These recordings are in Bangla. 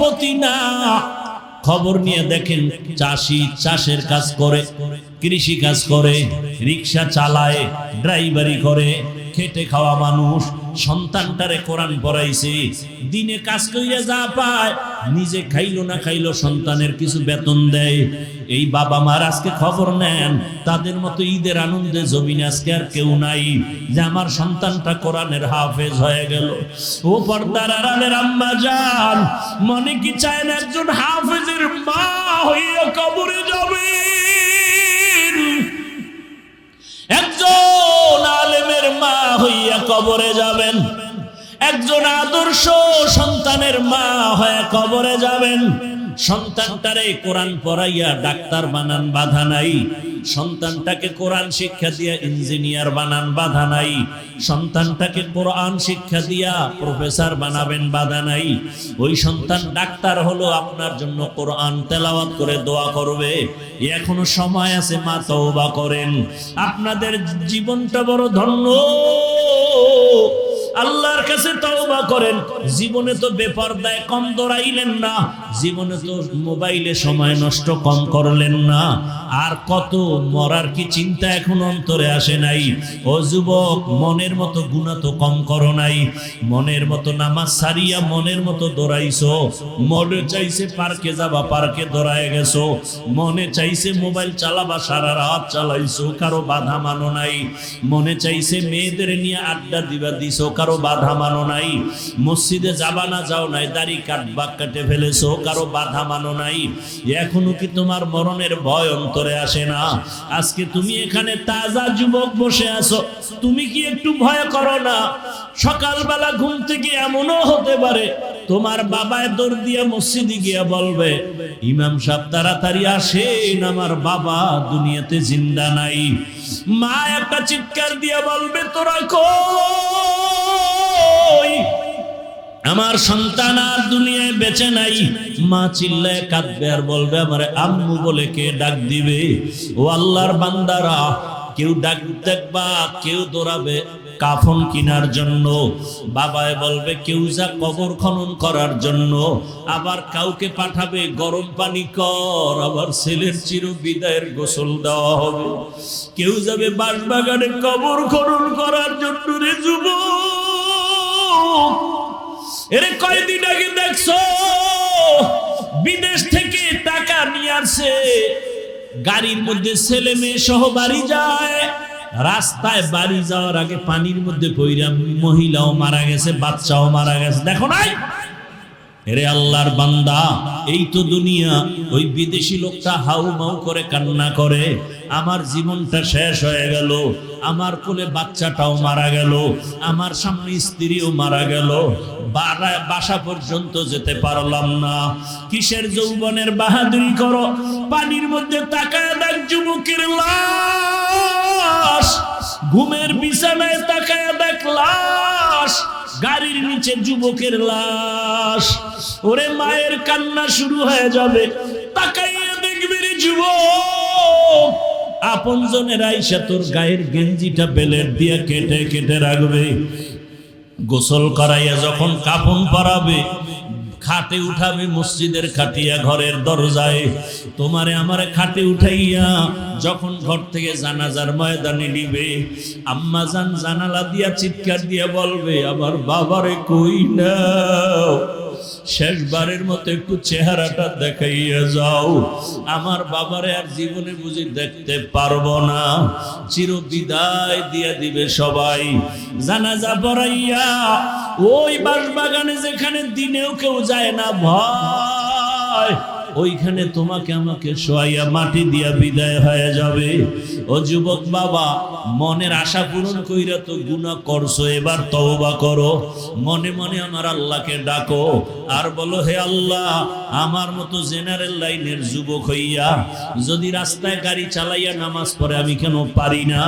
কোটিপতি না। খবর নিয়ে দেখেন, চাষি চাষের কাজ করে, কৃষি কাজ করে, রিক্সা চালায়, ড্রাইভারি করে, খেটে খাওয়া মানুষ সন্তানটারে কোরআন পড়াইছে, দিনে কাজ কইরা যা পায়, নিজে খাইলো না খাইলো সন্তানের কিছু বেতন দেয়। এই বাবা মার আজকে খবর নেন, তাদের মতো ঈদের আনন্দে জমিনে আজকে আর কেউ নাই যে আমার সন্তানটা কোরআনের হাফেজ হয়ে গেল। ও পর্দার আড়ালের আম্মা জান, মনে কি চায় না একজন হাফেজের মা হইয়া কবরে যাবে? একজন আলেমের মা হইয়া কবরে যাবেন, একজন আদর্শ সন্তানের মা হয়ে কবরে যাবেন। সন্তানটারে কোরআন পড়াইয়া ডাক্তার বানান, বাধা নাই। সন্তানটাকে কোরআন শিক্ষা দিয়া ইঞ্জিনিয়ার বানান, বাধা নাই। সন্তানটাকে কোরআন শিক্ষা দিয়া প্রফেসর বানাবেন, বাধা নাই। ওই সন্তান ডাক্তার হলো, আপনার জন্য কোরআন তেলাওয়াত করে দোয়া করবে। এখনো সময় আছে, মা তওবা করেন। আপনাদের জীবনটা বড় ধন্য, আল্লাহর কাছে তওবা করেন। জীবনে তো বেপরদায় কম দৌড়াইলেন না, জীবনে তো মোবাইলে সময় নষ্ট কম করলেন না। আর কত মরার কি চিন্তা এখন অন্তরে আসে নাই? ও যুবক, মনের মতো গুনাহ তো কম করো নাই। মনের মতো নামাজ সারিয়া মনের মতো দৌড়াইছো। মনে চাইছে পার্কে যাবা, পার্কে দৌড়ায় গেছো। মনে চাইছে মোবাইল চালাবা, সারা রাত চালাইছো, কারো বাধা মানো নাই। মনে চাইছে মেয়েদের নিয়ে আড্ডা দিবা, দিছো, কারো বাধা মানো নাই। মসজিদে যাবা না, যাও নাই, দাড়ি কাটবা, কেটে ফেলেছো, কারো বাধা মানো নাই। এখনো কি তোমার মরণের ভয় অন্তরে আসে না? আজকে তুমি এখানে তাজা যুবক বসে আছো, তুমি কি একটু ভয় করো না? সকালবেলা ঘুম থেকে এমনও হতে পারে তোমার বাবায় দৌড় দিয়ে মসজিদে গিয়া বলবে, ইমাম সাহেব তাড়াতাড়ি আসেন, আমার বাবা দুনিয়াতে জিন্দা নাই। মা একটা চিৎকার দিয়ে বলবে, তোরা কই? আমার সন্তান আর দুনিয়ায় বেঁচে নাই। মা চিল্লায় কাঁদবে আর বলবে, আমার আম্মু বলে কে ডাক দিবে? ও আল্লাহর বান্দারা, কেউ ডাক দেখবা, কেউ দৌড়াবে কাফন কেনার জন্য, বাবায় বলবে কেউ যা কবর খনন করার জন্য, আবার কাউকে পাঠাবে গরম পানি কর, আবার ছেলের চির বিদায়ের গোসল দেওয়া হবে। কেউ যাবে বাঁশবাগানে কবর খনন করার জন্য। রে যুবক, এরে কয়দিন আগে দেখছো বিদেশ থেকে টাকা নিয়ে আসে, গাড়ির মধ্যে ছেলে মেয়ে সহ বাড়ি যায়, রাস্তায় বাড়ি যাওয়ার আগে পানির মধ্যে পইরা মহিলাও মারা গেছে, বাচ্চাও মারা গেছে। দেখো নাই? এরে আল্লাহর বান্দা, এই তো দুনিয়া। ওই বিদেশি লোকটা হাউ মাউ করে কান্না করে, আমার জীবনটা শেষ হয়ে গেল, আমার কোলে বাচ্চাটাও মারা গেল, আমার সামনে স্ত্রীও মারা গেল, বাসা পর্যন্ত যেতে পারলাম না। কিসের যৌবনের বাহাদুরি করো? পানির মধ্যে তাকায় দেখ যুবকের লাশ, ঘুমের বিছানায় তাকায় দেখ লাশ, গাড়ির নিচে যুবকের লাশ। ওরে মায়ের কান্না শুরু হয়ে যাবে, তাকাইয়া দেখবি রে যুবক, আপনজনের আইসা তোর গায়ের গেঞ্জিটা বেলেট দিয়া কেটে কেটে রাখবে। গোসল করাইয়া যখন কাফন পরাবে, খাটে উঠাবে, মসজিদের খাটিয়া ঘরের দরজায় তোমারে আমারে খাটে উঠাইয়া যখন ঘর থেকে জানাজার ময়দানে নিবে, আম্মা জান জানালা দিয়া চিৎকার দিয়া বলবে, আমার বাবারে কই নাও, শেষবারের মতো একটু চেহারাটা দেখাইয়া যাও, আমার বাবারে আর জীবনে বুঝি দেখতে পারবো না। চির বিদায় দিয়া দিবে সবাই। জানাজা পড়াইয়া ওই বাঁশবাগানে যেখানে দিনেও কেউ যায় না ভয়, ওইখানে তোমাকে আমাকে শোয়াইয়া মাটি দিয়া বিদায় হয়ে যাবে। ও যুবক বাবা, মনের আশা পূরণ কইরা তো গুনাহ করছো, এবার তওবা করো। মনে মনে আমার আল্লাহকে ডাকো আর বলো, হে আল্লাহ, আমার মতো জেনারেল লাইনের যুবক হইয়া যদি রাস্তায় গাড়ি চালাইয়া নামাজ পড়ে আমি কেন পারি না?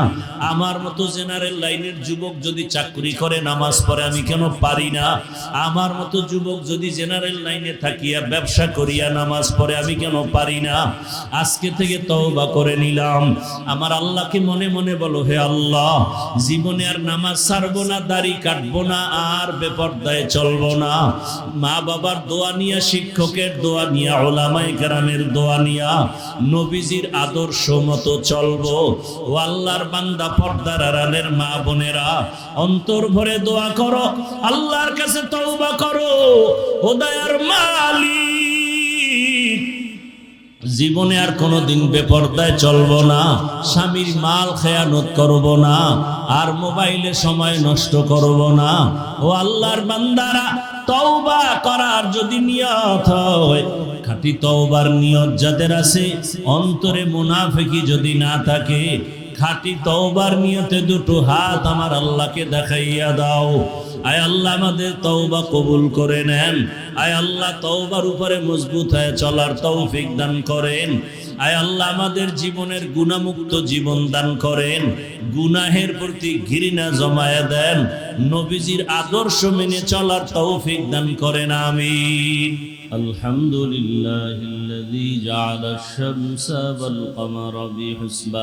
আমার মতো জেনারেল লাইনের যুবক যদি চাকরি করে নামাজ পড়ে আমি কেন পারি না? আমার মতো যুবক যদি জেনারেল লাইনে থাকিয়া ব্যবসা করিয়া নামাজ পড়ে আমি কেন পারি না? আজকে থেকে তওবা করে নিলাম। আমার আল্লাহকে মনে মনে বলো, হে আল্লাহ জীবনে আর নামাজ ছাড়বো না, দাড়ি কাটবো না, আর বেপরদায় চলবো না। মা বাবার দোয়া নিয়া, শিক্ষকের দোয়া নিয়া, উলামায়ে কেরামের দোয়া নিয়া নবীজির আদর্শ মতো চলবো। ও আল্লাহর বান্দা, পর্দার আড়ালের মা বোনেরা অন্তর ভরে দোয়া করো, আল্লাহর কাছে তওবা করো। ও দয়ার মালিক, জীবনে আর কোনোদিন বেপরদায় চলবো না, স্বামীর মাল খেয়ানত করব না, আর মোবাইলে সময় নষ্ট করব না। ও আল্লাহর বান্দারা, তওবা করার যদি নিয়ত হয়, খাঁটি তওবার নিয়ত যাদের আছে, অন্তরে মুনাফিকি যদি না থাকে, খাঁটি তওবার নিয়তে দুটো হাত আমার আল্লাহকে দেখাইয়া দাও। আয় আল্লাহ আমাদের তওবা কবুল করে নেন। আয় আল্লাহ তওবার উপরে মজবুত হয়ে চলার তৌফিক দান করেন। আয় আল্লাহ আমাদের জীবনের গুনাহমুক্ত জীবন দান করেন, গুনাহের প্রতি ঘৃণা জমায়ে দেন, নবীজির আদর্শ মেনে চলার তৌফিক দান করেন, আমিন। আলহামদুলিল্লাহিল্লাযী জাআলাশ শামসা ওয়াল কমারা বিহুসবান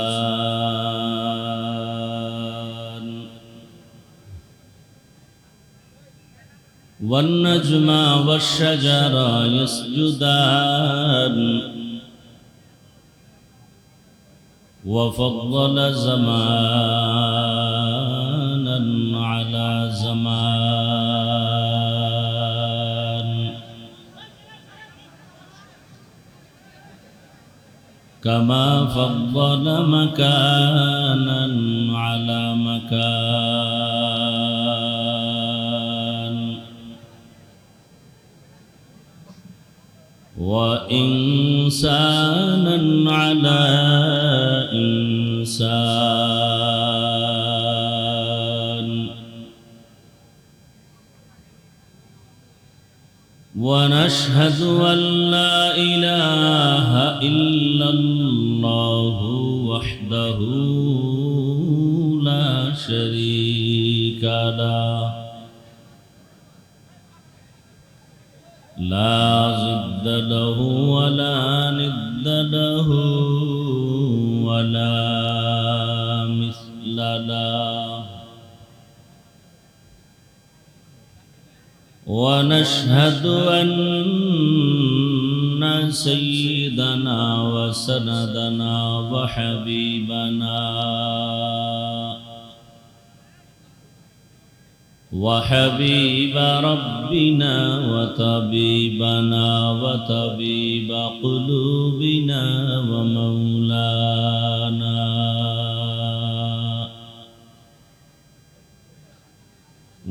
ওয়ান নাজমা ওয়াশ শাজারা ইয়াসজুদান وفضل زمانا على زمان كما فضل مكانا على مكان وإنسانا على إنسان ونشهد أن لا إله إلا الله وحده لا شريك له لا ضد له ولا ند له ولا مثل له ونشهد أن سيدنا وسندنا وحبيبنا وحبيب ربنا وطبيبنا وطبيب قلوبنا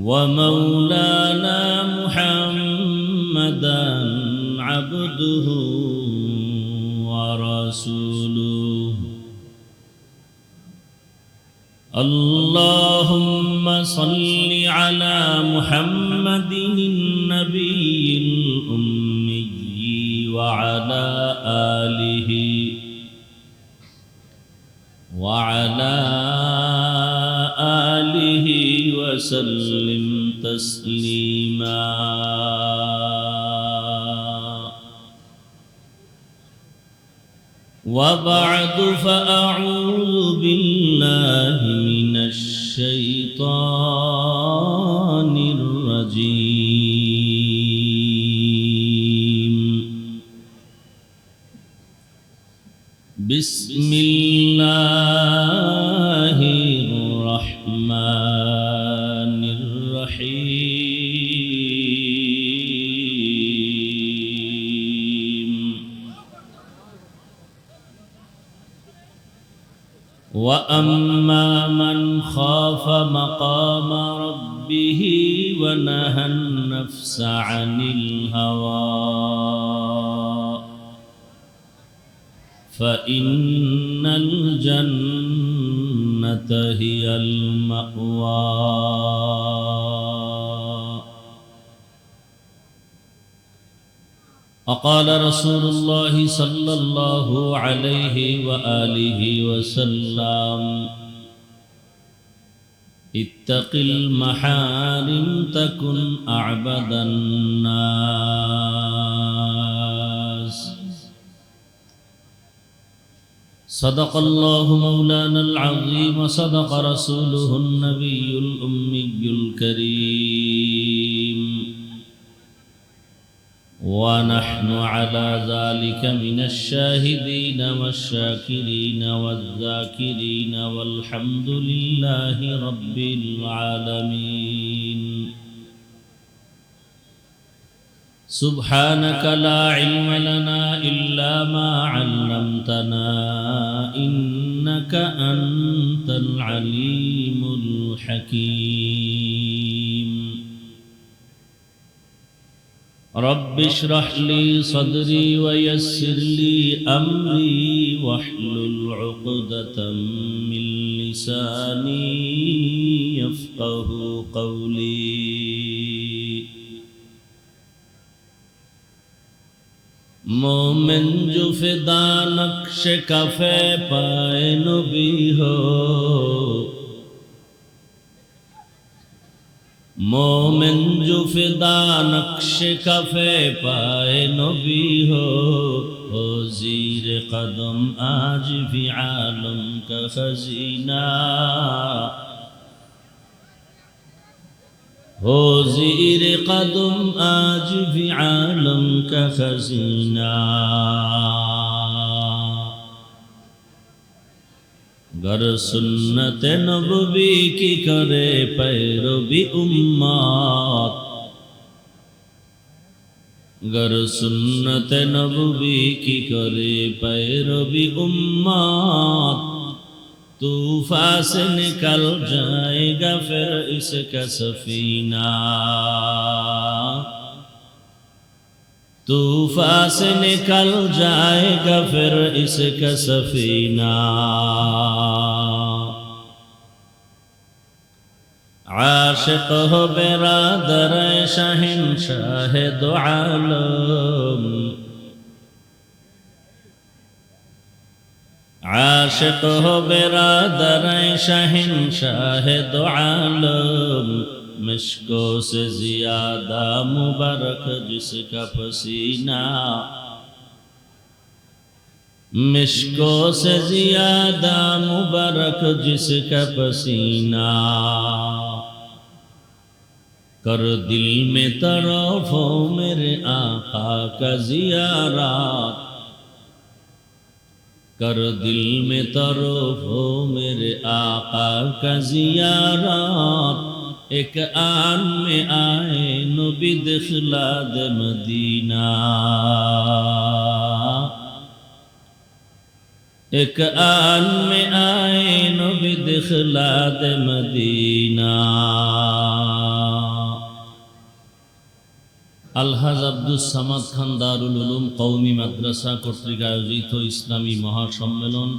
ومولانا محمدا عبده ورسوله اللهم صل على محمد النبي الأمي وعلى آله وسلم تسليما وبعد فأعوذ بالله من الشيطان الرجيم بسم الله الرحمن الرحيم وأما من خاف مقام ربه ونهى النفس عن الهوى فإن الجنة هي المأوى وقال رسول الله صلى الله عليه وآله وسلم اتق المحارم تكن أعبد الناس صدق الله مولانا العظيم صدق رسوله النبي الأمي الكريم ونحن على ذلك من الشاهدين والشاكرين والذاكرين والحمد لله رب العالمين سبحانك لا علم لنا إلا ما علمتنا إنك أنت العليم الحكيم رب اشرح لي صدري ويسر لي أمري واحلل عقدة من لساني يفقه قولي मोमिन जो फिदा नक्श कफे पाए नबी हो मोमिन जो फिदा नक्श कफे पाए नबी हो ज़ीर कदम आज भी आलम का खजीना हो ज़ीर कदम आज भी आलम का खजीना गर सुन्नत नबवी की करे पैरवी उम्मत गर सुन्नत नबवी की करे पैरवी उम्मत तूफान से निकल जाएगा फिर इसका सफीना तूफान से निकल जाएगा फिर इसका सफीना आशिक हो बिरादर शहंशाह दो आलम आशिक हो बिरादर शहंशाह दो आलम मिश्को से ज़्यादा मुबारक जिसका पसीना मिश्को से ज़्यादा मुबारक जिसका पसीना कर दिल में तरफ़ो मेरे आका का ज़ियारत कर दिल में तरफ़ो मेरे आका का ज़ियारत एक आन में आए नबी दिखला दे मदीना एक आन में आए नबी दिखला दे मदीना আলহাজ আব্দুস সামাদ খান দারুল উলুম কওমি মাদ্রাসা কর্তৃক আয়োজিত ইসলামী মহাসম্মেলন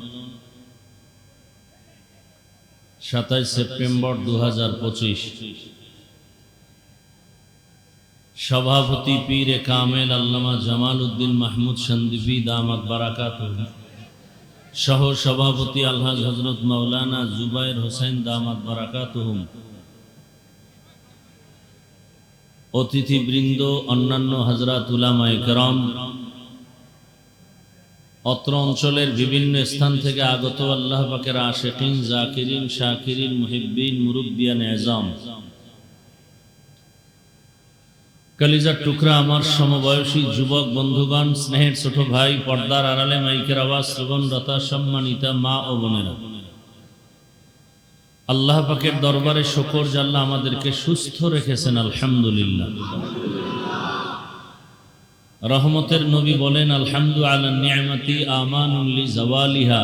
27 সেপ্টেম্বর 2025 সভাপতি পীরে কামেল আল্লামা জামাল উদ্দিন মাহমুদ সন্দীপী দামাত বারাকাতুহু সহ সভাপতি আলহাজ হযরত মাওলানা জুবায়ের হোসেন দামাত বারাকাতুহু অতিথিবৃন্দ অন্যান্য হযরত উলামায়ে কেরাম অত্র অঞ্চলের বিভিন্ন স্থান থেকে আগত আল্লাহ পাকের আশিকিন জাকিরিন শাকিরিন মুহিব্বিন মুরব্বিয়ান এজাম কলিজার টুকরা আমার সমবয়সী যুবক বন্ধুগণ স্নেহের ছোট ভাই পর্দার আড়ালে মাইকের আওয়াজ শ্রবণরতা সম্মানিতা মা ও বোনেরা আল্লাহ পাকের দরবারে শুকর যে আল্লাহ আমাদেরকে সুস্থ রেখেছেন আলহামদুলিল্লাহ রহমতের নবী বলেন আলহামদু আলা নিয়ামতি আমানুল লি জাওয়ালিহা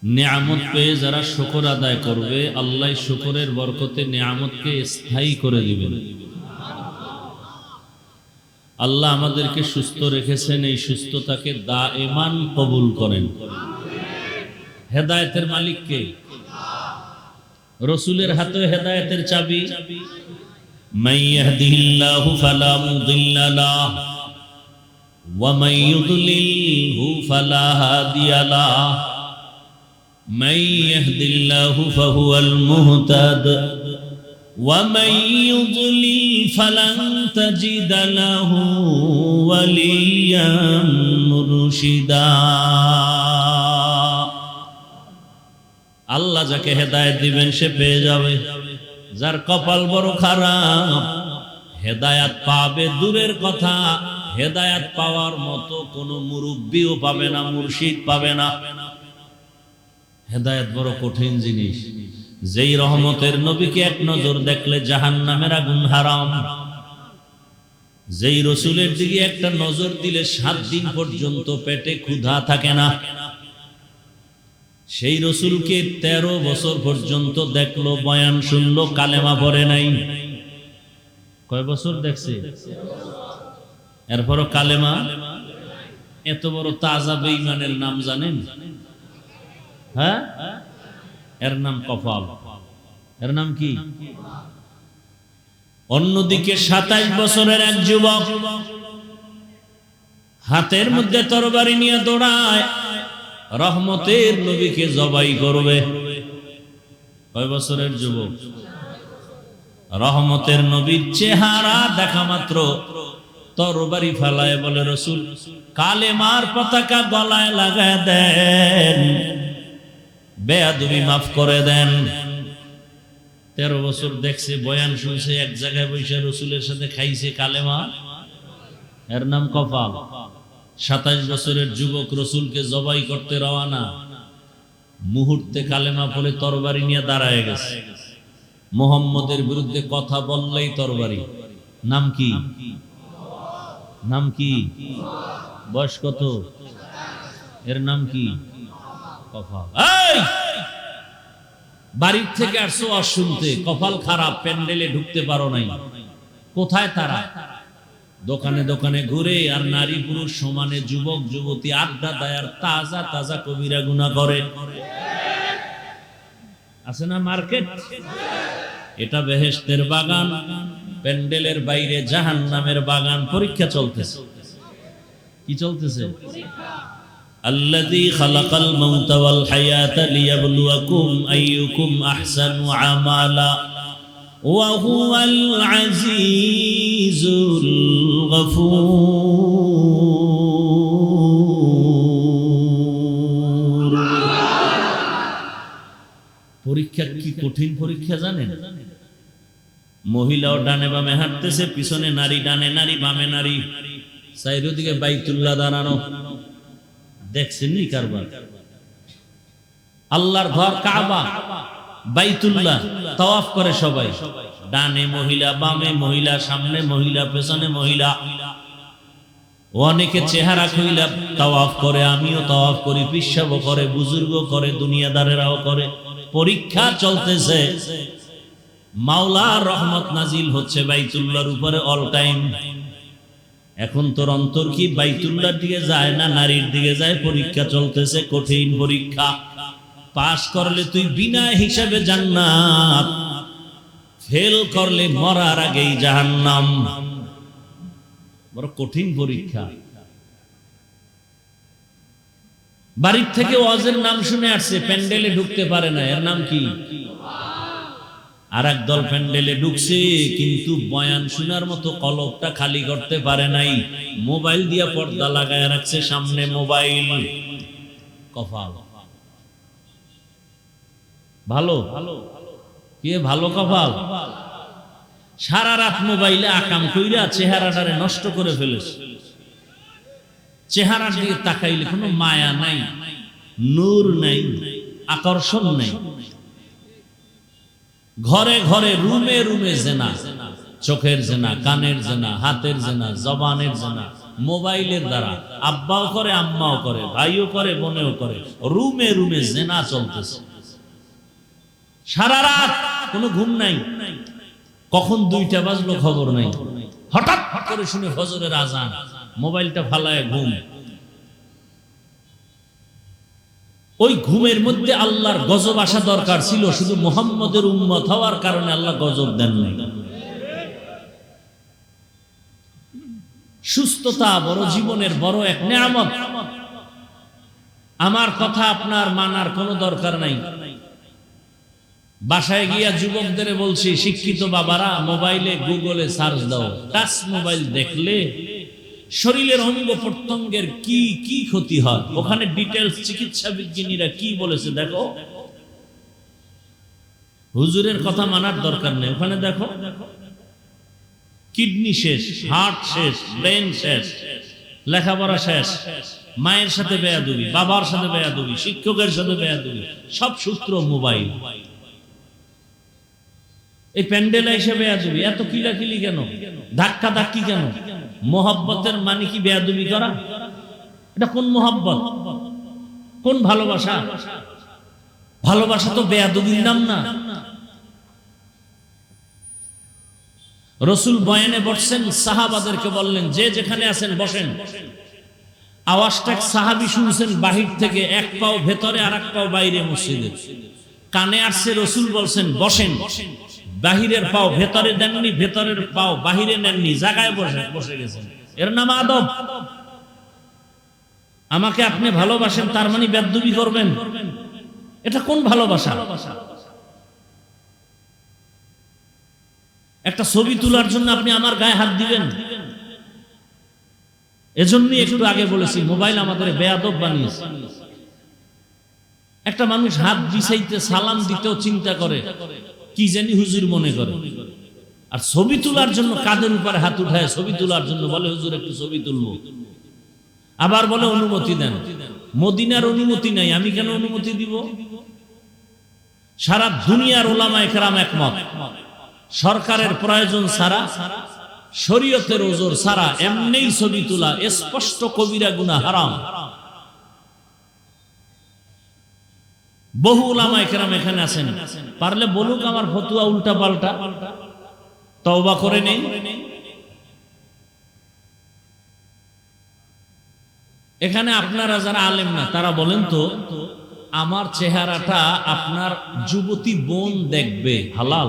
নিয়ামত পেয়ে যারা শুকর আদায় করবে আল্লাহ শুকরের বরকতে নিয়ামতকে স্থায়ী করে দিবেন আল্লাহ আমাদেরকে সুস্থ রেখেছেন এই সুস্থতাকে দায়েমান কবুল করেন হেদায়েতের মালিক কে রাসূলের হাতে হেদায়েতের চাবি মান ইয়াহদিহিল্লাহু ফালা মুদিল্লা লাহু ওয়া মান ইউদ্লিলহু ফালা হাদিয়া লাহু মান ইয়াহদিল্লাহু ফাহুয়াল মুহতাদ ওয়া মান ইউদ্লিল ফালান তাজিদা লাহু ওয়ালিয়াম মুরশিদা আল্লাহ যাকে হেদায়েত দিবেন সে পেয়ে যাবে। যার কপাল বড় খারাপ, হেদায়েত পাবে দূরের কথা, হেদায়েত পাওয়ার মতো কোনো মুরব্বিও পাবে না, মুর্শিদ পাবে না। হেদায়েত বড় কঠিন জিনিস। যেই রহমতের নবীকে এক নজর দেখলে জাহান্নামের আগুন হারাম, যেই রসুলের দিকে একটা নজর দিলে 7 দিন পর্যন্ত পেটে ক্ষুধা থাকে না, সেই রসুলকে 13 বছর পর্যন্ত দেখলো, বয়ান শুনলো, কালেমা পড়ে নাই। কয় বছর দেখছে? এরপরও কালেমা। এত বড় তাজা বেঈমানের নাম জানেন? হ্যাঁ, এর নাম কপাল। এর নাম কি? অন্যদিকে 27 বছরের এক যুবক হাতের মধ্যে তরবারি নিয়ে দৌড়ায়, রহমতের নবীকে জবাই করবে। কয় বছরের যুবক? রহমতের নবীর চেহারা দেখা মাত্র তরবারি ফেলায় বলে, রসুল কালেমার পতাকা গলায় লাগায় দেন, বেয়াদবি মাফ করে দেন। 13 বছর দেখছে, বয়ান শুনছে, এক জায়গায় বসে রসুলের সাথে খাইছে কালেমা, এর নাম কপাল। 27 বছরের যুবক রসুলকে জবাই করতে রওনা, মুহূর্তে কালেমা পড়ে তরবারি নিয়ে দাঁড়ায় গেছে। মুহাম্মদের বিরুদ্ধে কথা বললেই তরবারি। নাম কি? নাম কি? বয়স কত? এর নাম কি? কপাল। এই বাড়ির থেকে আসছো আর শুনতে, কপাল খারাপ, প্যান্ডেলে ঢুকতে পারো নাই। কোথায় তারা? দোকানে দোকানে ঘুরে আর নারী পুরুষ সমানে, যুবক যুবতী আড্ডা দেয় আর তাজা তাজা কবিরা গুনাহ করে। আছে না মার্কেট? এটা বেহেশতের বাগান, প্যান্ডেলের বাইরে জাহান্নামের বাগান। পরীক্ষা চলতেছে। কি চলতেছে? আল্লাযী খালাকাল মাউতা ওয়াল হায়াতা লিয়াবলুয়াকুম আইয়ুকুম আহসানু আমালা ওয়া হুয়াল আজিজুল গফুর। পরীক্ষা কি কঠিন পরীক্ষা জানেন? মহিলাও ডানে বামে হাঁটতেছে, পিছনে নারী, ডানে নারী বামে নারী, চারিদিকে বাইতুল্লাহ দাঁড়ানো। দেখছেন নি কারবার? আল্লাহর ঘর কাবা, বাইতুল্লাহ তাওয়াফ করে সবাই, ডানে মহিলা, বামে মহিলা, সামনে মহিলা, পেছনে মহিলা। অনেকে চেহারা খুইলা তাওয়াফ করে, আমিও তাওয়াফ করি, পিসাবও করে, বুজুর্গ করে, দুনিয়াদারেরাও করে। পরীক্ষা চলতেছে। মাওলার রহমত নাজিল হচ্ছে বাইতুল্লাহর উপরে অল টাইম। এখন তোর অন্তর কি বাইতুল্লাহর দিকে যায় না নারীর দিকে যায়? পরীক্ষা চলতেছে, কঠিন পরীক্ষা। পাস করলে তুই বিনা হিসাবে জান্নাত, ফেল করলে মরার আগেই জাহান্নাম। বড় কঠিন পরীক্ষা। বাড়ির থেকে ওয়াজের নাম শুনে আসছে, প্যান্ডেলে ঢুকতে পারে না, এর নাম কি? আর এক দল প্যান্ডেলে ঢুকছে, কিন্তু বয়ান শোনার মতো কলবটা খালি করতে পারে নাই। মোবাইল দিয়া পর্দা লাগায় রাখছে, সামনে মোবাইল। কপাল ভালো? কে ভালো কপাল? সারা রাত মোবাইলে আকাম কইরা চেহারাটারে নষ্ট করে ফেলেছে। চেহারার দিকে তাকাইলে কোনো মায়া নাই, নূর নাই, আকর্ষণ নাই। ঘরে ঘরে, রুমে রুমে জেনা, চোখের জেনা, কানের জেনা, হাতের জেনা, জবানের জেনা, মোবাইলের দ্বারা। আব্বাও করে, আম্মাও করে, ভাইও করে, বোনেও করে। রুমে রুমে জেনা চলতেছে সারা রাত, কোনো ঘুম নাই। কখন 2টা বাজলো খবর নাই। হঠাৎ করে শুনে ফজরের আজান, মোবাইলটা ফালায় ঘুম। ওই ঘুমের মধ্যে আল্লাহর গজব আসা দরকার ছিল, শুধু মুহাম্মদের উম্মত হওয়ার কারণে আল্লাহ গজব দেন নাই। সুস্থতা বড় জীবনের বড় এক নেয়ামত। আমার কথা আপনার মানার কোনো দরকার নাই। বাসায় গিয়া যুবকদের বলছি, শিক্ষিত বাবারা মোবাইলে গুগলে সার্চ দাও। টাচ মোবাইল দেখলে শরীরের অঙ্গ প্রত্যঙ্গের কি কি ক্ষতি হয়, ওখানে ডিটেলস চিকিৎসা বিজ্ঞানীরা কি বলেছে দেখো। হুজুরের কথা মানার দরকার নেই। ওখানে দেখো কিডনি শেষ, হার্ট শেষ, ব্রেন শেষ, লেখাপড়া শেষ, মায়ের সাথে বেয়াদবি, বাবার সাথে বেয়াদবি, শিক্ষকের সাথে বেয়াদবি, সব সূত্র মোবাইল। এই প্যান্ডেলে এসে বেয়াদবি, এত কিলাকিলি কেন, ধাক্কা ধাক্কি কেন? মোহাব্বতের মানে কি বেয়াদবি করা? এটা কোন মোহাব্বত, কোন ভালোবাসা? ভালোবাসা তো বেয়াদবির নাম না। রসুল বয়ানে বসছেন, সাহাবাদেরকে বললেন যে যেখানে আছেন বসেন। আওয়াজটা সাহাবী শুনছেন বাহির থেকে, এক পাও ভেতরে আর এক পাও বাইরে মসজিদে। কানে আসছে, রসুল বলছেন বসেন। বাহিরের পাও ভেতরে দেননি, ভেতরের পাও বাহিরে নেননি, জায়গায় বসে গেছেন। এর নাম আদব। আমাকে আপনি ভালোবাসেন তার মানে বেয়াদবি করবেন? এটা কোন ভালোবাসা? একটা ছবি তোলার জন্য আপনি আমার গায়ে হাত দিবেন? এজন্যই একটু আগে বলেছি মোবাইল আমাদের বেয়াদব বানিয়েছে। একটা মানুষ হাত বিছাইতে সালাম দিতেও চিন্তা করে, কি জানি হুজুর মনে করে। আর ছবি তোলার জন্য কাদের উপরে হাত উঠায় ছবি তোলার জন্য, বলে হুজুর একটু ছবি তুলবো। আবার বলে অনুমতি দেন। মদিনার অনুমতি নাই, আমি কেন অনুমতি দিব? সারা দুনিয়ার উলামায়ে কেরাম একমত, সরকারের প্রয়োজন ছাড়া, শরীয়তের ওজোর ছাড়া এমনিই ছবি তোলা স্পষ্ট কবিরা গুনাহ, হারাম। বহু উলামায়ে কেরাম এখানে আছেন, পারলে বলুক আমার ফতোয়া উল্টা পাল্টা, তওবা করে নেই। এখানে আপনারা যারা আলেম না তারা বলেন তো, আমার চেহারাটা আপনার যুবতী বোন দেখবে, হালাল?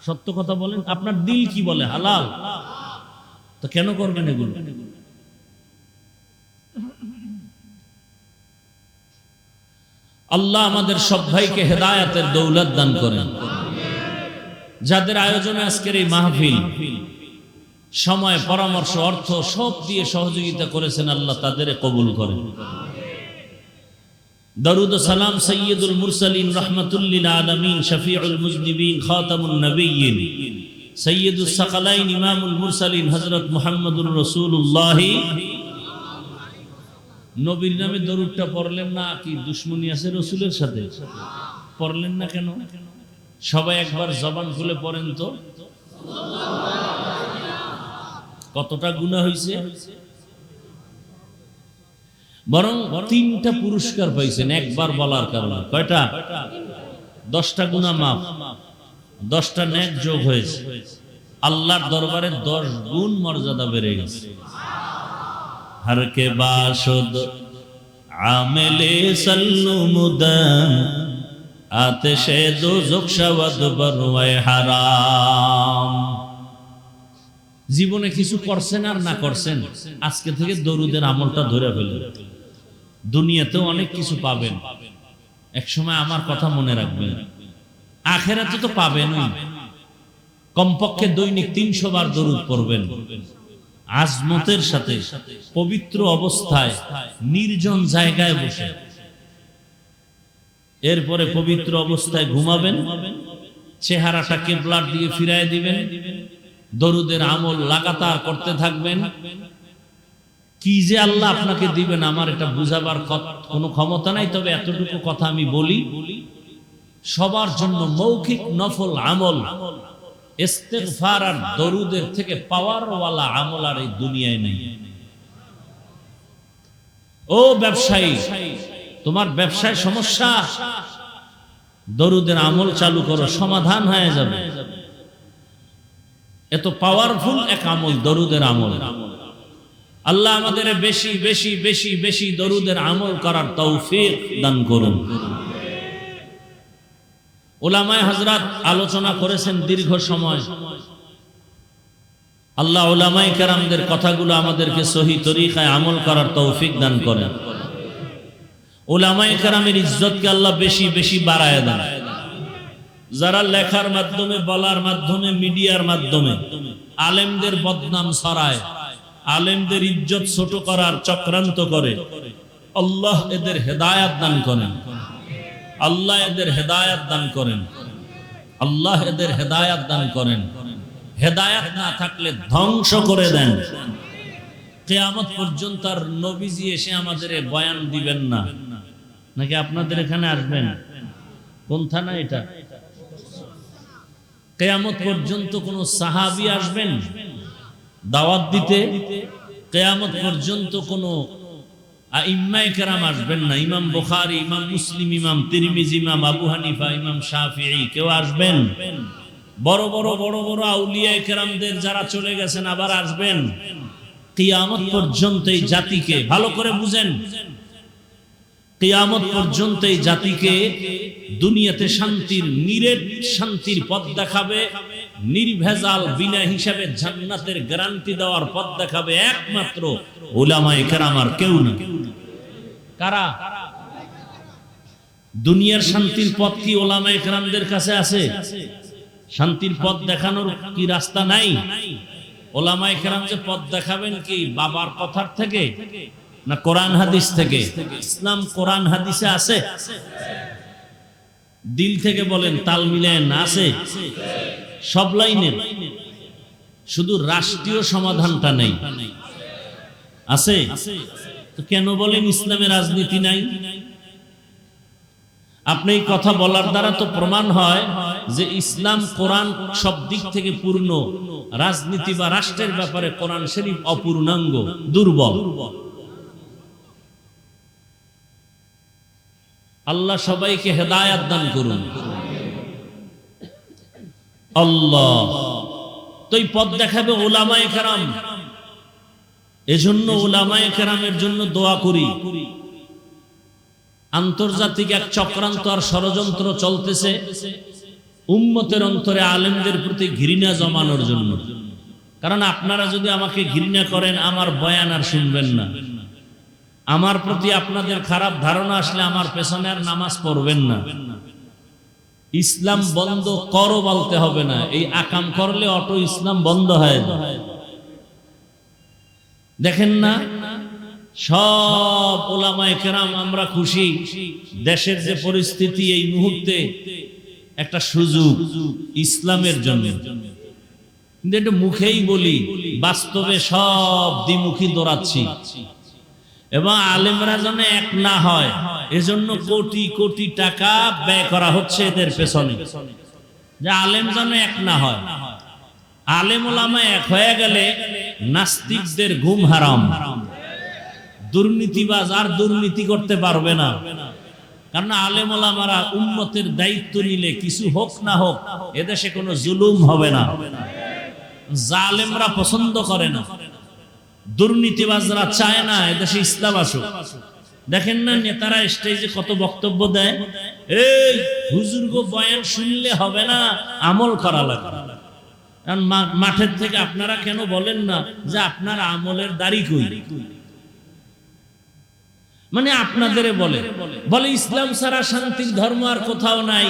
সত্য কথা বলেন, আপনার দিল কি বলে? হালাল। তো কেন করবেন এগুলো? আল্লাহ আমাদের সব ভাইকে হেদায়েতের দৌলত দান করেন। যাদের আয়োজনে আজকের এই মাহফিল, সময়, পরামর্শ, অর্থ সব দিয়ে সহযোগিতা করেছেন, আল্লাহ তাদের কবুল করেন। দরুদ ও সালাম সাইয়্যিদুল মুরসালিন রাহমাতুল লিল আলামিন শফিউল মুজনিবিন খাতামুন নবিয়্যিন সাইয়্যিদুস সাকালাইন ইমামুল মুরসালিন হযরত মুহাম্মদুর রাসূলুল্লাহ। নবীর নামে দরুদটা পড়লেন না? কি দুশমনি আছে রাসূলের সাথে? পড়লেন না কেন? সবাই একবার জবান খুলে পড়েন তো, কতটা গুনাহ হইছে। বরং 3টা পুরস্কার পাইছেন একবার বলার কারণে। কয়টা? 10টা গুনাহ মাফ, 10টা নেক যোগ হয়েছে। আল্লাহর দরবারে 10 গুণ মর্যাদা বেড়ে গেছে। হর কে বাশদ আমেলে সাল্লু মুদাম আতশে দোজখ শাওয়াদ বরওয়ায়ে হারাম। জীবনে কিছু করছেন আর না করছেন, আজকে থেকে দরুদের আমলটা ধরে ফেলেন। দুনিয়াতেও অনেক কিছু পাবেন, একসময় আমার কথা মনে রাখবেন। আখেরাতে তো পাবেনই। কমপক্ষে দৈনিক 300 বার দরুদ পড়বেন, আজমতের সাথে, পবিত্র অবস্থায়, নির্জন জায়গায় বসে। এরপরে পবিত্র অবস্থায় ঘুমাবেন, চেহারাটা কিবলার দিকে ফিরায় দিবেন, দরুদের আমল লাগাতার করতে থাকবেন। কি যে আল্লাহ আপনাকে দিবেন আমার এটা বুঝাবার কোনো ক্ষমতা নাই। তবে এতটুকু কথা আমি বলি, সবার জন্য মৌখিক নফল আমল ইস্তিগফার আর দরুদের থেকে পাওয়ারওয়ালা আমল আর এই দুনিয়ায় নেই। ও ব্যবসায়ী, তোমার ব্যবসায় সমস্যা, দরুদের আমল চালু করো, সমাধান হয়ে যাবে। এত পাওয়ারফুল এক আমল দরুদের আমল। আল্লাহ আমাদের বেশি বেশি বেশি বেশি দরুদের আমল করার তৌফিক দান করুন। উলামায়ে হযরত আলোচনা করেছেন দীর্ঘ সময়। আল্লাহ উলামায়ে কেরামদের কথাগুলো আমাদেরকে সহি তরিকায় আমল করার তৌফিক দান করেন। উলামায়ে কেরামের ইজ্জতকে আল্লাহ বেশি বেশি বাড়ায় দেন। যারা লেখার মাধ্যমে, বলার মাধ্যমে, মিডিয়ার মাধ্যমে আলেমদের বদনাম ছড়ায়, আলেমদের ইজ্জত ছোট করার চক্রান্ত করে, আল্লাহ এদের হেদায়েত দান করেন। আল্লাহ এদের হেদায়াত দান করেন, আল্লাহ এদের হেদায়াত দান করেন। হেদায়াত না থাকলে ধ্বংস করে দেন। কিয়ামত পর্যন্ত আর নবীজি এসে আমাদের বয়ান দিবেন না, নাকি আপনাদের এখানে আসবেন? কোন থানা এটা? কিয়ামত পর্যন্ত কোন সাহাবী আসবেন দাওয়াত দিতে? কিয়ামত পর্যন্ত কোন আইম্মায়ে কেরাম আসবেন না? ইমাম বুখারী, ইমাম মুসলিম, ইমাম তিরমিজি, ইমাম আবু হানিফা, ইমাম শাফিঈ কেউ আসবেন? বড় বড় বড় বড় আউলিয়ায়ে কেরামদের যারা চলে গেছেন আবার আসবেন? কিয়ামত পর্যন্ত এই জাতিকে ভালো করে বুঝেন, কিয়ামত পর্যন্ত এই জাতিকে দুনিয়াতে শান্তির, নিরেট শান্তির পথ দেখাবে, নির্ভেজাল বিনা হিসাবে জান্নাতের গ্যারান্টি দেওয়ার পথ দেখাবে একমাত্র উলামায়ে কেরাম, আর কেউ না। কারা? দুনিয়ার শান্তির পথ কি উলামায়ে কেরামদের কাছে আছে? শান্তির পথ দেখানোর কি রাস্তা নাই? উলামায়ে কেরাম যে পথ দেখাবেন কি বাবার কথার থেকে না কোরআন হাদিস থেকে? ইসলাম কোরআন হাদিসে আছে? দিল থেকে বলেন, তাল মিলায়েন, আছে সব লাইনের। শুধু রাষ্ট্রীয় সমাধানটা নেই, আছে? তো কেন বলেন ইসলামে রাজনীতি নাই? আপনি এই কথা বলার দ্বারা তো প্রমাণ হয় যে ইসলাম কোরআন সব দিক থেকে পূর্ণ, রাজনীতি বা রাষ্ট্রের ব্যাপারে কোরআন শরীফ অপূর্ণাঙ্গ, দুর্বল। আল্লাহ সবাইকে হেদায়াত দান করুন। আল্লাহ তো এই পথ দেখাবে উলামায়ে কেরাম। এজন্য উলামায়ে কেরামের জন্য দোয়া করি। আন্তর্জাতিক এক চক্রান্ত আর ষড়যন্ত্র চলতেছে উম্মতের অন্তরে আলেমদের প্রতি ঘৃণা জমানোর জন্য। কারণ আপনারা যদি আমাকে ঘৃণা করেন, আমার বয়ান আর শুনবেন না। আমার প্রতি আপনাদের খারাপ ধারণা আসলে আমার পেছনে আর নামাজ পড়বেন না। ইসলাম বন্ধ করো বলতে হবে না, এই আকাম করলে অটো ইসলাম বন্ধ হয়। দেখেন না সব উলামায়ে কেরাম আমরা খুশি, দেশের যে পরিস্থিতি এই মুহূর্তে একটা সুযোগ ইসলামের জন্য। কিন্তু এটা মুখেই বলি, বাস্তবে সব দ্বিমুখী দৌড়াচ্ছি। এবং আলেমরা যেন এক না হয় এজন্য কোটি কোটি টাকা ব্যয় করা হচ্ছে এদের পেছনে, যে আলেম যেন এক না হয়। আলেম ওলামা এক হয়ে গেলে নাস্তিকদের ঘুম হারাম, দুর্নীতিবাজ আর দুর্নীতি করতে পারবে না। কারণ আলেম ওলামারা উম্মতের দায়িত্ব নিলে কিছু হোক না হোক এদেশে কোনো জুলুম হবে না। জালেমরা পছন্দ করে না, দুর্নীতিবাজরা চায় না এদেশে ইসলাম আসুক। দেখেন না নেতারা স্টেজে কত বক্তব্য দেয়, এই হুজুর গো বয়ান শুনলে হবে না, আমল করা লাগে। মাঠের থেকে আপনারা কেন বলেন না যে আপনার আমলের দাড়ি কই? মানে আপনাদের বলে বলে ইসলাম ছাড়া শান্তির ধর্ম আর কোথাও নাই।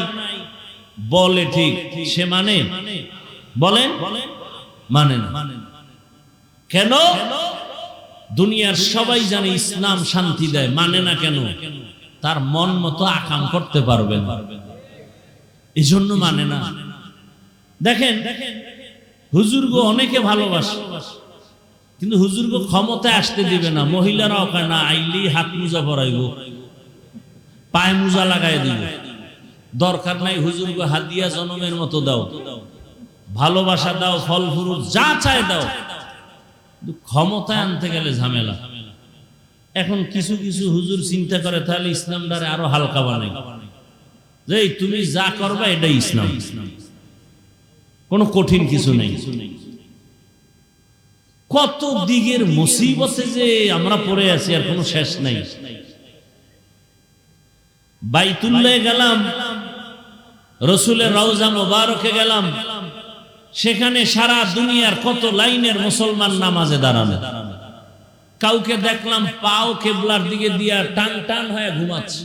বলে ঠিক, সে মানে বলেন মানে না। কেন? দুনিয়ার সবাই জানে ইসলাম শান্তি দেয়, মানে না কেন? তার মন মতো আকাম করতে পারবে না, এই জন্য মানে না। দেখেন হুজুরগো অনেকে ভালোবাসে, কিন্তু হুজুরগো ক্ষমতায় আসতে দিবে না। মহিলারাও কয় না, আইলি হাত মোজা পরাইব, পায়ে মোজা লাগাই দিব, দরকার নাই হুজুরগো হাদিয়া জনমের মতো দাও, ভালোবাসা দাও, ফল ফুরুট যা চায় দাও, ক্ষমতায় আনতে গেলে ঝামেলা। এখন কিছু কিছু হুজুর চিন্তা করে তাহলে ইসলামটারে আরো হালকা বানাই, যে তুমি যা করবা এটাই ইসলাম, কোনো কঠিন কিছু নেই। কত দিকের মুসিবতে যে আমরা পড়ে আছি আর কোনো শেষ নাই। বাইতুল্লাহে গেলাম, রসুলের রওজা মোবারকে গেলাম, সেখানে সারা দুনিয়ার কত লাইনের মুসলমান নামাজে দাঁড়ানো। কাউকে দেখলাম পাও কেবলার দিকে দিয়া টান টান হয়ে ঘুমাচ্ছে,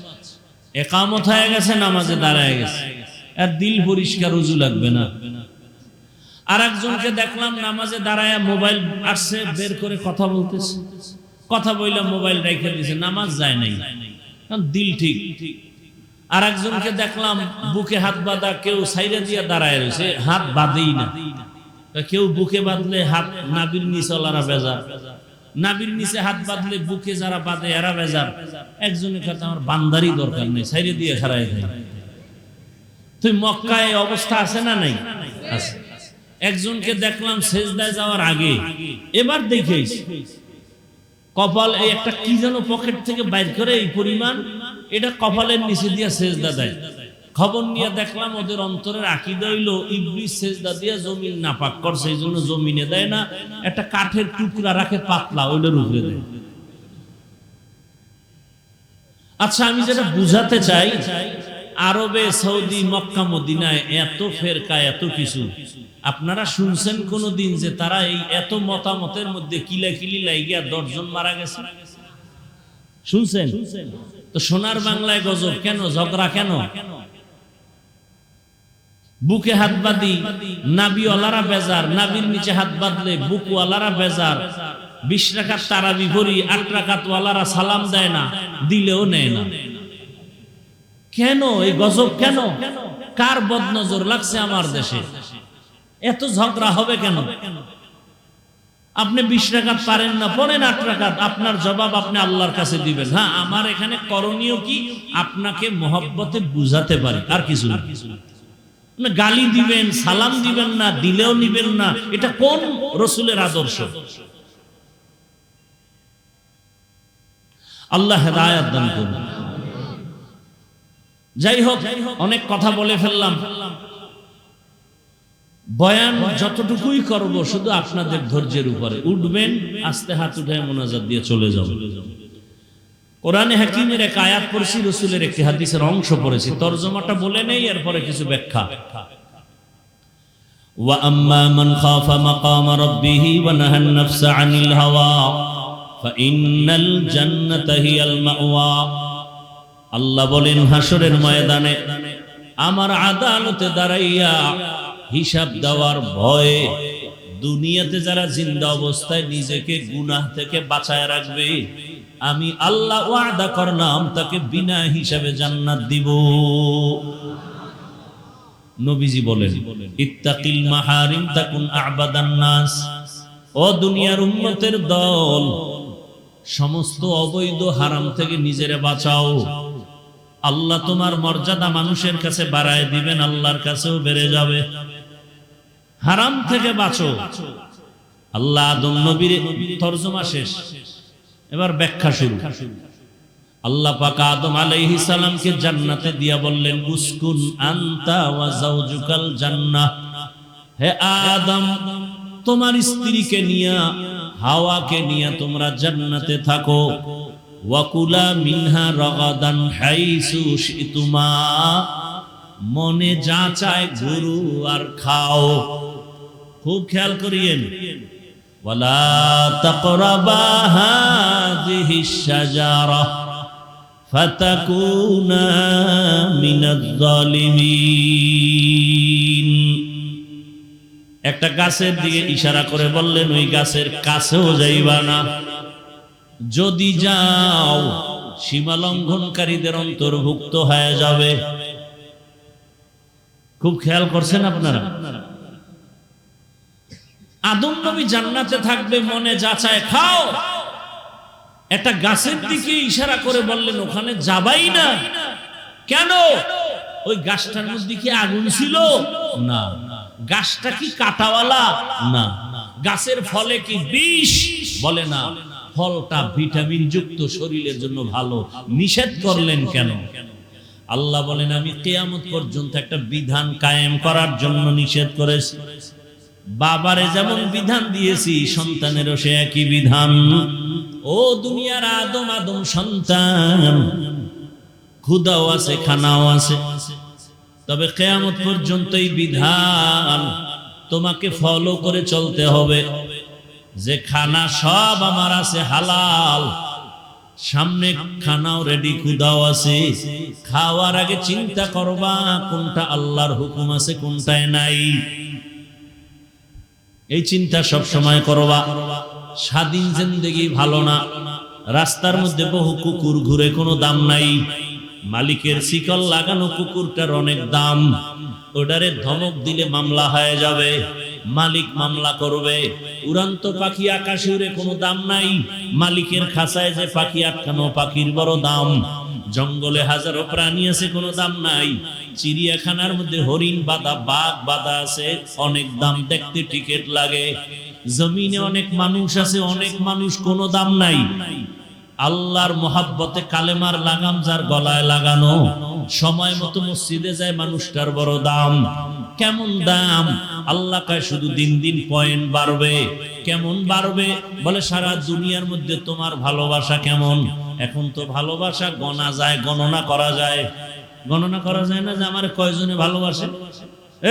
একামত হয়ে গেছে, নামাজে দাঁড়ায় গেছে, আর দিল পরিষ্কার, উজু লাগবে না। আর একজনকে দেখলাম নামাজে দাঁড়ায় মোবাইল আসছে বের করে কথা বলতেছে, কথা বললাম মোবাইল রেখে দিয়েছে, নামাজ যায় নাই, কারণ দিল ঠিক। আর একজনকে দেখলাম বুকে হাত বাঁধা, কেউ সাইরা দিয়ে দাঁড়ায় রয়েছে, হাত বাঁধেই না। কেউ বুকে বাঁধলে হাত নাবির নিচে ওলারা বেজার, নাবির নিচে হাত বাঁধলে বুকে যারা বাঁধে এরা বেজার। একজনের কাছে আমার বান্দারই দরকার নেই, সাইরে দিয়ে খারাই খাই। তুই মক্কায় অবস্থা আছে না নাই? আছে। একজনকে দেখলাম সেজদায় যাওয়ার আগে, এবার দেখেছি কপাল এই একটা কি যেন পকেট থেকে বাইর করে এই পরিমাণ, এটা কপালের নিচে দিয়ে সেজদা দেয়। খবর নিয়ে দেখলাম ওদের অন্তরের আকীদা হইল ইবলিস সেজদা দিয়ে জমিন নাপাক করছে, এই জন্য জমিনে দেয় না, একটা কাঠের টুকরা রাখে পাতলা, ওইটার উপরে দেয়। আচ্ছা, আমি যেটা বুঝাতে চাই, আরবে, সৌদি, মক্কা, মদিনায় এত ফেরকা, এত কিছু, আপনারা শুনছেন কোনদিন যে তারা এই এত মতামতের মধ্যে কিলাকিলি লাগিয়া 10 জন মারা গেছে? শুনছেন? তো সোনার বাংলায় গজব কেন, ঝগড়া কেন? বুকে হাত বাঁধি, নাবিওয়ালারা বেজার, নাবির নিচে হাত বাঁধলে বুকওয়ালারা বেজার। 20 রাকাত তারাবি পড়ি, 8 রাকাত ওয়ালারা সালাম দেয় না, দিলেও নেয় না। কেন এই গজব? কেন? কার বদনজর লাগছে আমার দেশে? এত ঝগড়া হবে কেন? আপনি 20 রাকাত পারেন না, পড়েন 8 রাকাত, আপনার জবাব আপনি আল্লাহর কাছে দিবেন। হ্যাঁ, আমার এখানে করণীয় কি? আপনাকে মহব্বতে বুঝাতে পারি, আর কিছু না। গালি দিবেন, সালাম দিবেন না, দিলেও নিবেন না, এটা কোন রসুলের আদর্শ? আল্লাহ হেদায়েত দান করুন। যাই হোক, অনেক কথা বলে ফেললাম। বয়ান যতটুকুই করব শুধু আপনাদের ধৈর্যের উপরে। উঠবেন, আস্তে হাত উঠে মোনাজাত দিয়ে চলে যাবেন। কোরআনে হাকিমের এক আয়াত পড়ছি, রাসূলের একটি হাদিসের অংশ পড়েছি, তরজমাটা বলে নেই, এরপরে কিছু ব্যাখ্যা। ওয়া আম্মা মান খাফা মাকাম রাব্বিহি ওয়া নাহান নাফসা আনিল হাওয়া ফাইন্নাল জান্নাতা হিয়াল মাওয়া। আল্লাহ বলেন, হাসরের ময়দানে আমার আদালতে দাঁড়াইয়া হিসাব দেওয়ার ভয়ে দুনিয়াতে যারা জিন্দা অবস্থায় নিজেকে গুনাহ থেকে বাঁচায় রাখবে, আমি আল্লাহ ওয়াদা করলাম তাকে বিনা হিসাবে জান্নাত দিব। নবীজি বলেন, ইত্তাকিল মাহারিম তাকুন আবাদান নাস। ও দুনিয়ার উম্মতের দল, সমস্ত অবৈধ হারাম থেকে নিজেরে বাঁচাও। আল্লাহ তোমার মর্যাদা মানুষের কাছে বাড়ায় দিবেন, আল্লাহর কাছেও বেড়ে যাবে। হারাম থেকে বাঁচো। আল্লাহ আদম নবীর তরজমা শেষ, এবার ব্যাখ্যা শুরু। আল্লাহ পাক আদম আলাইহিস সালামকে জান্নাতে দিয়া বললেন, উসকুন আনতা ওয়া যাওজুকাল জান্নাহ। হে আদম, তোমার স্ত্রীকে নিয়া, হাওয়াকে নিয়া তোমরা জান্নাতে থাকো। ওয়াকুলা মিনহা রাগাদান হাইসু শিতুমা। মনে যা চায় গুরু আর খাও। খুব খেয়াল করিয়েন, ওয়ালা তাকরাবা হাযিহিশ শাজারা ফাতাকুনা মিনাজ জালিমিন। একটা গাছের দিকে ইশারা করে বললেন, ওই গাছের কাছেও যাইবা না, যদি যাও সীমা লঙ্ঘনকারীদের অন্তর্ভুক্ত হয়ে যাবে। খুব খেয়াল করছেন আপনারা? আদম নবী জান্নাতে থাকবে, মনে যা চায় খাও। একটা গাছের দিকে ইশারা করে বললেন, ওখানে যাবাই না। কেন? ওই গাছটার মধ্যে কি আগুন ছিল? না। গাছটা কি কাঁটাওয়ালা? না। গাছের ফলে কি বিষ? বলে না। ফলটা ভিটামিন যুক্ত, শরীরের জন্য ভালো। নিষেধ করলেন কেন? আল্লাহ বলেন, আমি কিয়ামত পর্যন্ত একটা বিধান কায়েম করার জন্য নিষেধ করেছি। বাবারে যেমন বিধান দিয়েছি, সন্তানেরও সে একই বিধান। ও দুনিয়ার আদম আদম সন্তান, ক্ষুধাও আছে, খানাও আছে, তবে কিয়ামত পর্যন্ত এই বিধান তোমাকে ফলো করে চলতে হবে। যে খানা সব আমার আছে হালাল, সামনে খানাও রেডি, ক্ষুধাও আছে। খাওয়ার আগে চিন্তা করবা কোনটা আল্লাহর হুকুম আছে, কোনটায় নাই। এই চিন্তা সব সময় করবা। স্বাধীন জিন্দেগি ভালো না। রাস্তার মধ্যে বহু কুকুর ঘুরে, কোনো দাম নাই। মালিকের শিকল লাগানো কুকুরটার অনেক দাম, ওটারে ধমক দিলে মামলা হয়ে যাবে, মালিক মামলা করবে। উড়ন্ত পাখি আকাশে উড়ে কোনো দাম নাই, মালিকের খাঁচায় যে পাখি আটকানো পাখির বড় দাম। জঙ্গলে হাজারো প্রাণী আছে, কোনো দাম নাই। চিড়িয়াখানার মধ্যে হরিণ বাঁধা, বাঘ বাঁধা আছে, অনেক দাম, দেখতে টিকিট লাগে। জমিনে অনেক মানুষ আছে, অনেক মানুষ, কোনো দাম নাই। আল্লাহর মোহাব্বতে কালেমার লাগাম যার গলায় লাগানো, সময় মতো মসজিদে যায়, মানুষটার বড় দাম। কেমন দাম? আল্লাহ কয় শুধু দিন দিন পয়েন্ট বাড়বে। কেমন বাড়বে? বলে সারা দুনিয়ার মধ্যে তোমার ভালোবাসা কেমন। এখন তো ভালোবাসা গণা যায়, গণনা করা যায়। গণনা করা যায় না যে আমার কয়জনে ভালোবাসে।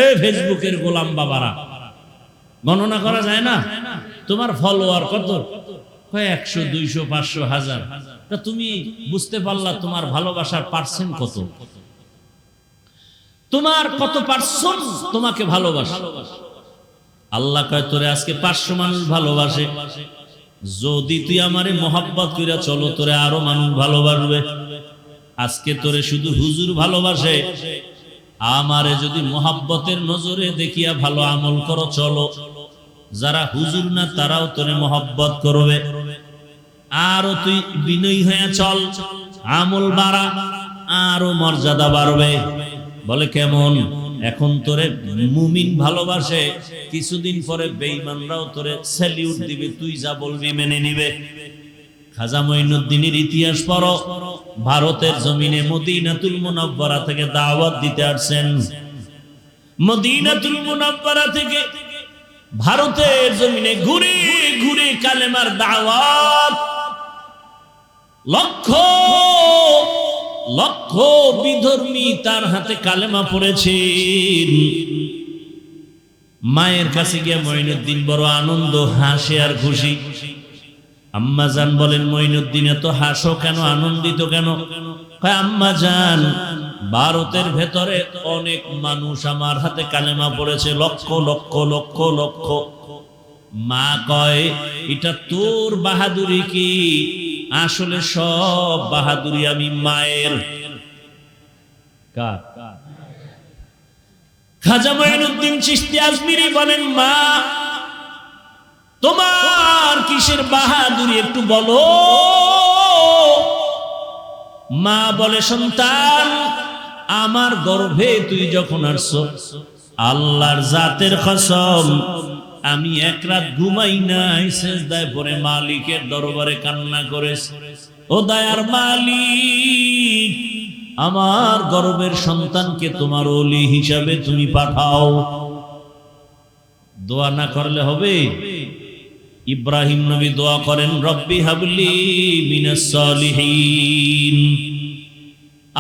এই ফেসবুকের গোলাম বাবারা, গণনা করা যায় না। তোমার ফলোয়ার কত? 100, 200, 500, 1000। তা তুমি বুঝতে পারলা তোমার ভালোবাসার পার্সেন্ট কত? তোমার কত পার্সেন্ট তোমাকে ভালোবাসে? আল্লাহ কয় তোরে আজকে 500 মানুষ ভালোবাসে, যদি তুই আমারে মোহাব্বত কইরা চলো তোরে আরো মানুষ ভালোবাসবে। আজকে তোরে শুধু হুজুর ভালোবাসে, আমারে যদি মোহাব্বতের নজরে দেখিয়া ভালো আমল করো চলো, যারা হুজুর না তারাও তোরে মোহাব্বত করবে। আরো তুই বিনয়ী হয়ে চল, আমল বাড়া, আরো মর্যাদা বাড়বে। বলে কেমন? এখন তোরে মুমিন ভালোবাসে, কিছুদিন পরে বেঈমানরাও তোরে স্যালিউট দিবে, তুই যা বলবি মেনে নিবে। খাজা মঈনুদ্দিনের ইতিহাস পড়ো। ভারতের জমিনে মদিনাতুল মুনাওয়ারা থেকে দাওয়াত দিতে আসছেন। মদিনাতুল মুনাওয়ারা থেকে ভারতের জমিনে ঘুরে ঘুরে কালেমার দাওয়াত। লক্ষ লক্ষ বিধর্মী তার হাতে কালেমা পড়েছেন। মায়ের কাছে গিয়ে মঈনুদ্দিন বড় আনন্দ, হাসে আর খুশি। আম্মা জান বলেন, মঈনুদ্দিন এত হাসো কেন, আনন্দিত কেন? কয় আম্মা জান, ভারতের ভেতরে অনেক মানুষ আমার হাতে কালেমা পড়েছে, লক্ষ লক্ষ লক্ষ লক্ষ। মা কয় এটা তোর বাহাদুরি কি? আসলে সব বাহাদুরি আমি মায়ের। কার? খাজা মঈনুদ্দিন চিশতি আজমিরি বলেন, মা তোমার কিসের বাহাদুরি একটু বলো। মা বলে, সন্তান আমার গর্ভে তুই যখন আসছো, আল্লাহর জাতের কসম আমি এক রাত ঘুমাই নাই, সেজদায় পড়ে মালিকের দরবারে কান্না করেছি, ও দয়ার মালিক আমার গর্ভের সন্তানকে তোমার ওলি হিসাবে তুমি পাঠাও। দোয়া না করলে হবে? ইব্রাহিম নবী দোয়া করেন, রব্বি হাবলি মিনাস সালিহিন।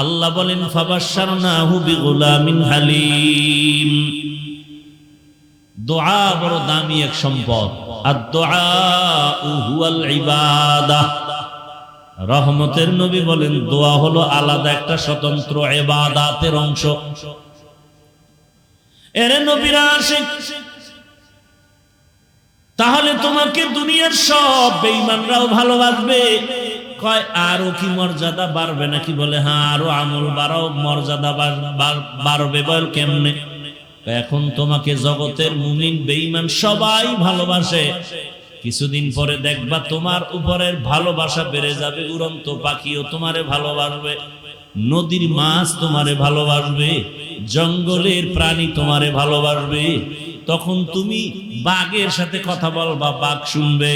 আল্লাহ বলেন, ফাবাশশারনাহু বিগুলামিন হালিম। দোয়া বড় দামি এক সম্পদ। আদ-দুআউ হুয়াল ইবাদাহ। রহমতের নবী বলেন, দোয়া হলো আলাদা একটা স্বতন্ত্র ইবাদতের অংশ। এর নবীরা আশিক। তাহলে তোমাকে দুনিয়ার সব বেঈমানরাও ভালোবাসবে। কয় আরো কি মর্যাদা বাড়বে নাকি? বলে হ্যাঁ, আরো আমল বাড়াও, মর্যাদা বাড়বে। বল কেমনে? এখন তোমাকে জগতের মুমিন বেঈমান সবাই ভালোবাসে, কিছুদিন পরে দেখবা তোমার উপরের ভালোবাসা বেড়ে যাবে। উড়ন্ত পাখিও তোমারে ভালোবাসবে, নদীর মাছ তোমারে ভালোবাসবে, জঙ্গলের প্রাণী তোমারে ভালোবাসবে। তখন তুমি বাঘের সাথে কথা বলবা, বাঘ শুনবে,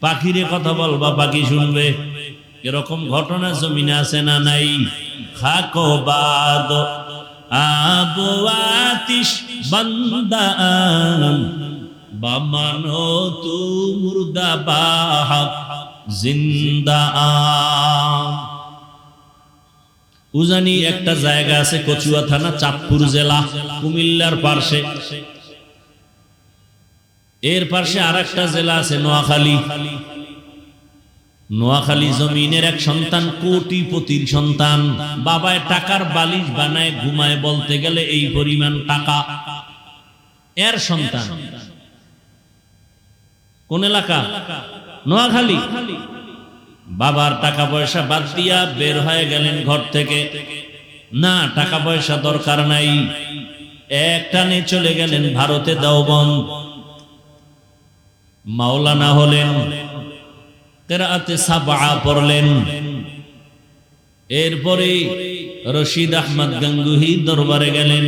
পাখিরে কথা বলবা, পাখি শুনবে। এরকম ঘটনা জমিনে আছে না নাই? খাকো বাদ আবো আতিশ বান্দান বামানো তু মুর্দা বাহাক জিন্দা আম। উজানি একটা জায়গা আছে, কচুয়া থানা, চাঁদপুর জেলা, কুমিল্লার পাশে। এর পাশে আর একটা জেলা আছে, নোয়াখালী। নোয়াখালী জমিনের এক সন্তান, কোটিপতির সন্তান, বাবায় টাকার বালিশ বানায় ঘুমায়, বলতে গেলে এই পরিমাণ টাকা। এর সন্তান কোন এলাকা? নোয়াখালী। বাবার টাকা পয়সা বাদ দিয়া বের হয়ে গেলেন ঘর থেকে। না, টাকা পয়সা দরকার নাই, একটানে চলে গেলেন ভারতে দেওবন্দ। মাওলানা হলেন, কিরাআতে সাবআ পড়লেন। এরপরে রশিদ আহমদ গঙ্গুহি দরবারে গেলেন,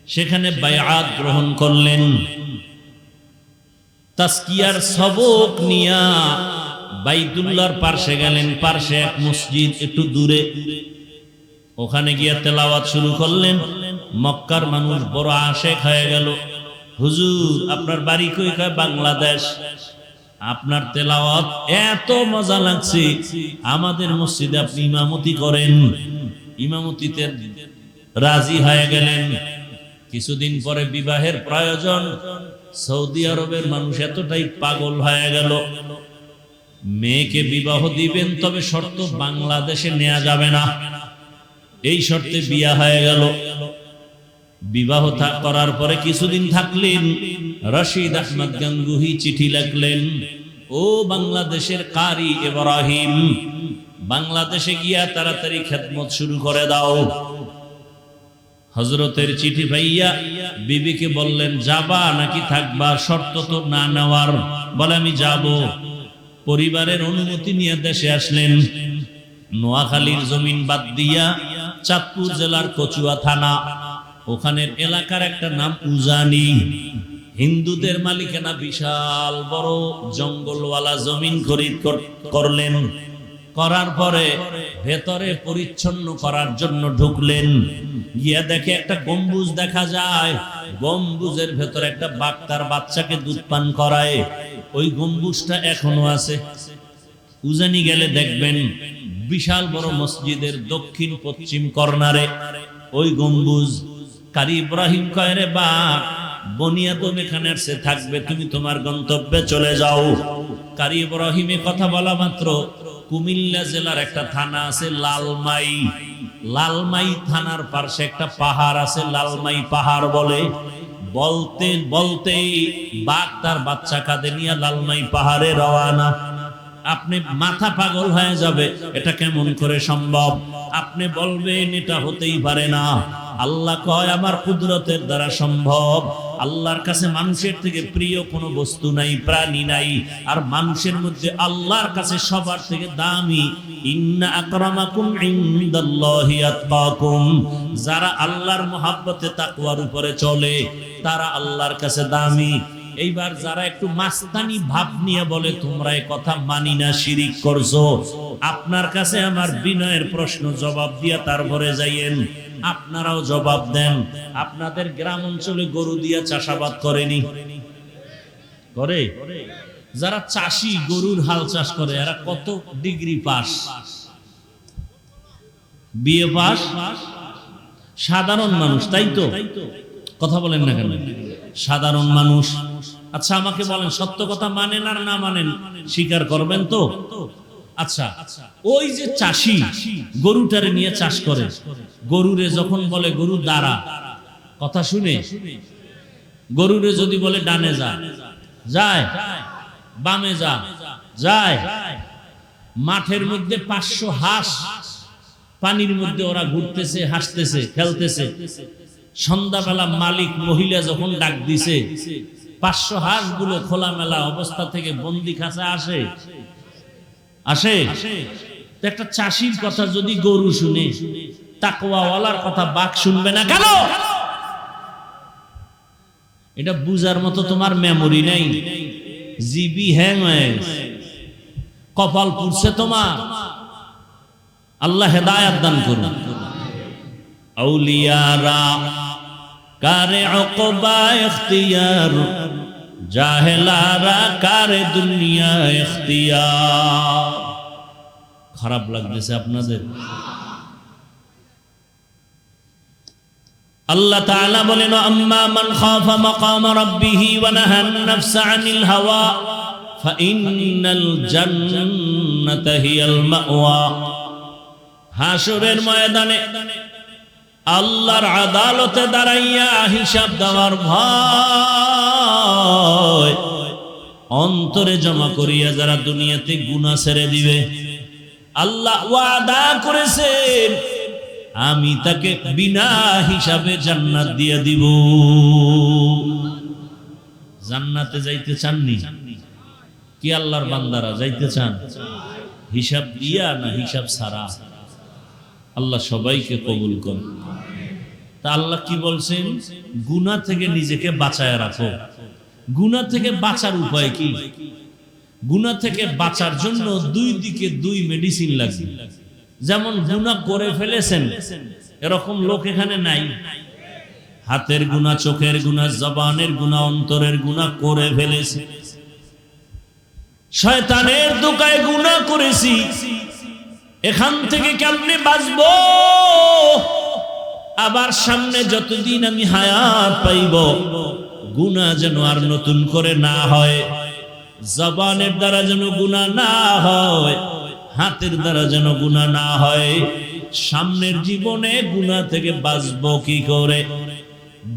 সেখানে বায়াত গ্রহণ করলেন। তাসকিয়ার সবক নিয়া বাইতুল্লাহর পার্শ্বে গেলেন, পার্শ্বে এক মসজিদ একটু দূরে, ওখানে গিয়ে তেলাওয়াত শুরু করলেন। মক্কার মানুষ বড় আশেক হয়ে গেল। হুজুর আপনার বাড়ি কই? কয় বাংলাদেশ। আপনার তেলাওয়াত এত মজা লাগছে, আমাদের মসজিদে আপনি ইমামতি করেন। ইমামতিতে রাজি হয়ে গেলেন। কিছুদিন পরে বিবাহের প্রয়োজন। সৌদি আরবের মানুষ এতটাই পাগল হয়ে গেল, মেয়েকে বিবাহ দিবেন, তবে শর্ত বাংলাদেশে নেওয়া যাবে না। এই শর্তে বিয়া হয়ে গেল। বিবাহ করার পরে কিছুদিন থাকলেন, রশিদ আহমদ গঙ্গুহি চিঠি লিখলেন, ও বাংলাদেশের কারি ইব্রাহিম, বাংলাদেশে গিয়া তাড়াতাড়ি খেদমত শুরু করে দাও। হযরতের চিঠি পাইয়া বিবিকে বললেন, যাবা নাকি থাকবা? শর্ত তো না নেওয়ার। বলে আমি যাব। পরিবারের অনুমতি নিয়ে দেশে আসলেন। নোয়াখালীর জমিন বাদ দিয়া চাঁদপুর জেলার কচুয়া থানা, ওখানের এলাকার একটা নাম উজানি। হিন্দুদের মালিকানা, বিশাল বড় জঙ্গলওয়ালা জমিন খরিদ করলেন। করার পরে ভেতরে পরিচ্ছন্ন করার জন্য ঢুকলেন। গিয়া দেখে একটা গম্বুজ দেখা যায়। গম্বুজের ভেতরে একটা বাঘ তার বাচ্চাকে দুধ পান করায়। ওই গম্বুজটা এখনো আছে। উজানি গেলে দেখবেন বিশাল বড় মসজিদের দক্ষিণ পশ্চিম কর্নারে ওই গম্বুজ। কারি ইব্রাহিম কয়, রে বাঘ, বনিয়াদম এখানে আসছে, থাকবে, তুমি তোমার গন্তব্যে চলে যাও। কারি ইব্রাহিমে কথা বলা মাত্র কুমিল্লা জেলার একটা থানা আছে লালমাই। লালমাই থানার পাশে একটা পাহাড় আছে, লালমাই পাহাড় বলে। বলতে বলতেই বাঘ তার বাচ্চা কাঁধে নিয়ে লালমাই পাহাড়ে রওয়ানা। আপনি মাথা পাগল হয়ে যাবে, এটা কেমন করে সম্ভব? আপনি বলবেন এটা হতেই পারে না। আল্লাহ কয়, আমার কুদরতের দ্বারা সম্ভব। আল্লাহর কাছে মানুষের থেকে প্রিয় কোনো বস্তু নাই, প্রাণী নাই। আর মানুষের মধ্যে আল্লাহর কাছে সবার থেকে দামি, ইন্না আকরামাকুম ইনদাল্লাহি আতকাকুম, যারা আল্লাহর মহব্বতে তাকওয়ার উপরে চলে তারা আল্লাহর কাছে দামি। এইবার যারা একটু মাস্তানি ভাব নিয়ে বলে তোমরা এই কথা মানি না, শিরিক করছো, আপনার কাছে আমার বিনয়ের প্রশ্ন জবাব দিয়া তারপরে যাইয়েন। আপনারাও জবাব দেন। আপনাদের গ্রাম অঞ্চলে গরু দিয়া চাষাবাদ করেনি? করে? যারা চাষি গরুর হাল চাষ করে এরা কত ডিগ্রি পাস? BA pass? সাধারণ মানুষ, তাই তো? কথা বলেন না কেন? সাধারণ মানুষ। আচ্ছা আমাকে বলেন, সত্য কথা মানেন আর না মানেন স্বীকার করবেন তো? আচ্ছা, ওই যে চাষি গরুটারে নিয়ে চাষ করে, গরুরে যখন বলে গরু দাঁড়া, কথা শুনে, গরুরে যদি বলে ডানে যা, যায়, বামে যা, যায়। মাঠের মধ্যে 500 হাঁস পানির মধ্যে ওরা ঘুরতেছে, হাসতেছে, খেলতেছে। সন্ধ্যাবেলা মালিক মহিলা যখন ডাক দিছে, 500 হাঁসগুলো খোলামেলা অবস্থা থেকে বন্দি খাঁচা আসে আসে। একটা চাষির কথা যদি গরু শুনে, তাকওয়াওয়ালার কথা বাঘ শুনবে না কেন? এটা বুঝার মতো তোমার মেমোরি নাই, জিবি হ্যাং হয়ে কপাল পুড়ছে তোমার। আল্লাহ হেদায়েত দান করুন। আউলিয়ারা কারে উকবা ইখতিয়ার, জাহেলারা কারে দুনিয়া ইখতিয়ার। খারাপ লাগতেছে আপনাদের? আল্লাহ তাআলা বলেন, আম্মা মান খাফা মাকাম রাব্বিহি ওয়া নাহান নাফসা আনিল হাওয়া ফাইন্নাল জান্নাতা হিয়াল মাওয়া। হাসরের ময়দানে আল্লাহর আদালতে দাঁড়াইয়া হিসাব দেওয়ার ভয়, অন্তরে জমা করিয়া যারা দুনিয়াতে গুনাহ ছেড়ে দিবে, আল্লাহ ওয়াদা করেছেন আমি তাকে বিনা হিসাবে জান্নাত দিয়ে দিব। জান্নাতে যাইতে চাননি কি আল্লাহর বান্দারা? যাইতে চান? হিসাব দিয়া না হিসাব ছাড়া? আল্লাহ সবাইকে কবুল করুন। তা আল্লাহ কি বলছেন? গুনাহ থেকে নিজেকে বাঁচায় রাখো। গুনাহ থেকে বাঁচার উপায় কি? গুনাহ থেকে বাঁচার জন্য দুই দিকে দুই মেডিসিন লাগবে। যেমন গুনাহ করে ফেলেছেন এরকম লোক এখানে নাই। হাতের গুনাহ, চোখের গুনাহ, জবানের গুনাহ, অন্তরের গুনাহ করে ফেলেছে। শয়তানের দোকায় গুনাহ করেছি, এখান থেকে কেমনে বাঁচবো? আবার সামনে যতদিন আমি হায়াত পাইব গুনাহ যেন আর নতুন করে না হয়, জবানের দ্বারা যেন গুনাহ না হয়, হাতের দ্বারা যেন গুনাহ না হয়। সামনের জীবনে গুনাহ থেকে বাঁচবো কি করে?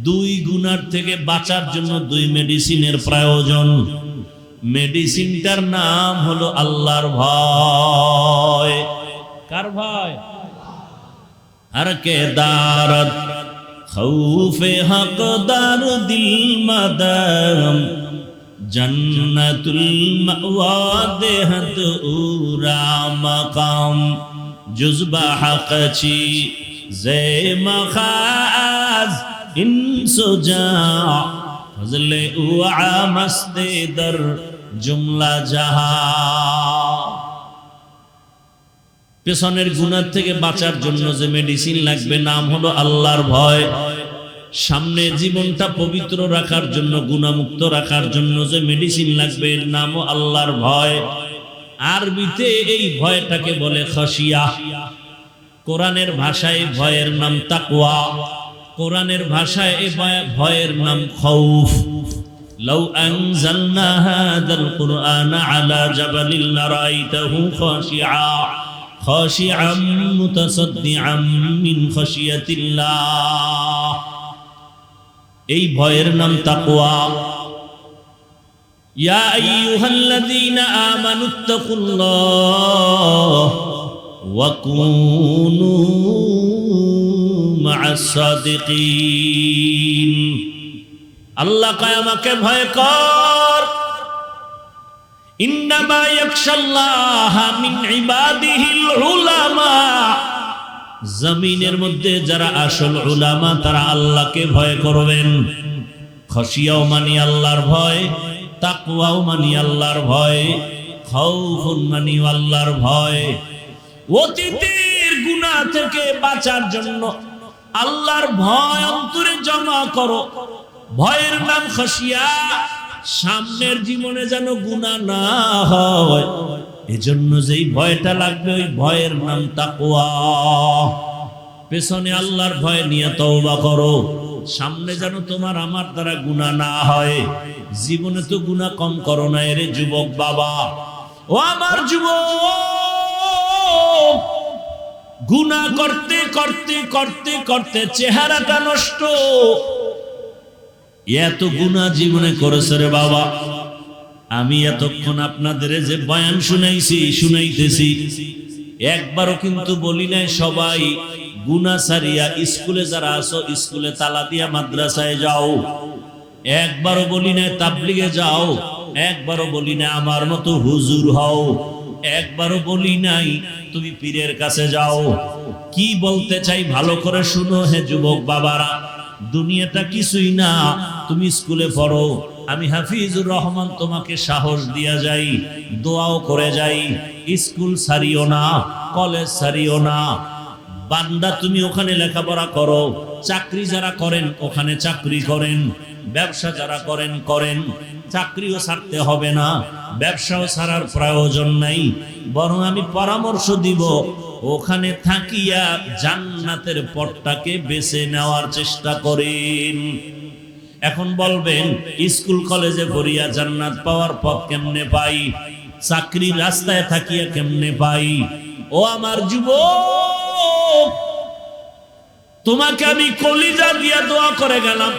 দুই গুনার থেকে বাঁচার জন্য দুই মেডিসিনের প্রয়োজন। মেডিসিনটার নাম হলো আল্লাহর ভয়। কার ভয়? हर के दारत खौफे हकदार दिल मदम जन्नतुल मअवा देहत उरा मकाम जुज़बा हक़ची ज़े मखाज इंसुजा फज़ले उआ मस्ते दर जुमला जहा। পেছনের গুনাহ থেকে বাঁচার জন্য যে মেডিসিন লাগবে নাম হলো আল্লাহর ভয়। সামনে জীবনটা পবিত্র রাখার জন্য, গুনাহমুক্ত রাখার জন্য যে মেডিসিন লাগবে এর নামও আল্লাহর ভয়। আরবিতে এই ভয়টাকে বলে খাশিয়া। কোরআনের ভাষায় ভয়ের নাম তাকওয়া, কোরআনের ভাষায় এই ভয়ের নাম খাউফ। লাউ আনজালনা হাযাল কুরআনা আলা জাবালিন লারাইতাহু খাশিআ خاشعا متصدعا من خشية الله। এই ভয়ের নাম তাকওয়া। ইয়া আইয়ুহাল্লাযীনা আমানুত্তাকুল্লাহ ওয়া কুনু মা'আস সাদিকিন। আল্লাহ কয় আমাকে ভয় কর। ইন্নামা ইয়াখশাল্লাহা মিন ইবাদিহিল উলামা। জমিনের মধ্যে যারা আসল উলামা তারা আল্লাহকে ভয় করবেন। খাশিয়াও মানি আল্লাহর ভয়, তাকওয়াও মানি আল্লাহর ভয়, খাউফুন মানি আল্লাহর ভয়। অতীতের গুনাহ থেকে বাঁচার জন্য আল্লাহর ভয় অন্তরে জমা করো। ভয়ের নাম খাশিয়া। সামনের জীবনে যেন গুনাহ না হয় এজন্য যেই ভয়টা লাগবে ওই ভয়ের নাম তাকওয়া। পেছনে আল্লাহর ভয় নিয়ে তওবা করো, সামনে যেন তোমার আমার দ্বারা গুনাহ না হয়। জীবনে তো গুনাহ কম করো না রে যুবক বাবা। ও আমার যুবক, গুনাহ করতে করতে করতে করতে চেহারাটা নষ্ট। এত গুনাহ জীবনে করেছে রে বাবা। আমি এতক্ষণ আপনাদের যে বয়ান শুনাইতেছি একবারও কিন্তু বলি নাই সবাই গুনাহ ছাড়িয়া স্কুলে যারা আছো স্কুলে তালা দিয়া মাদ্রাসায় যাও। একবারও বলি নাই তাবলিগে যাও। একবারও বলি নাই আমার মতো হুজুর হও। একবারও বলি নাই তুমি পীরের কাছে যাও। কি বলতে চাই ভালো করে শুনো হে যুবক বাবারা। দুনিয়াটা কিছুই না, তুমি স্কুলে পড়ো। আমি হাফিজুর রহমান তোমাকে সাহস দিয়া যাই, দোয়াও করে যাই। স্কুল ছাড়িও না, কলেজ ছাড়িও না। বান্দা তুমি ওখানে লেখাপড়া করো। চাকরি যারা করেন ওখানে চাকরি করেন। ব্যবসা যারা করেন করেন। চাকরিও ছাড়তে হবে না, ব্যবসাও ছাড়ার প্রয়োজন নাই। বরং আমি পরামর্শ দিব ওখানে থাকিয়া জান্নাতের পথটাকে বেছে নেওয়ার চেষ্টা করেন। এখন বলবেন স্কুল কলেজে পড়িয়া জান্নাত পাওয়ার পথ কেমনে পাই? চাকরি রাস্তায় থাকিয়া কেমনে পাই? ও আমার যুবক, তোমাকে আমি কলিজা দিয়া দোয়া করে গেলাম,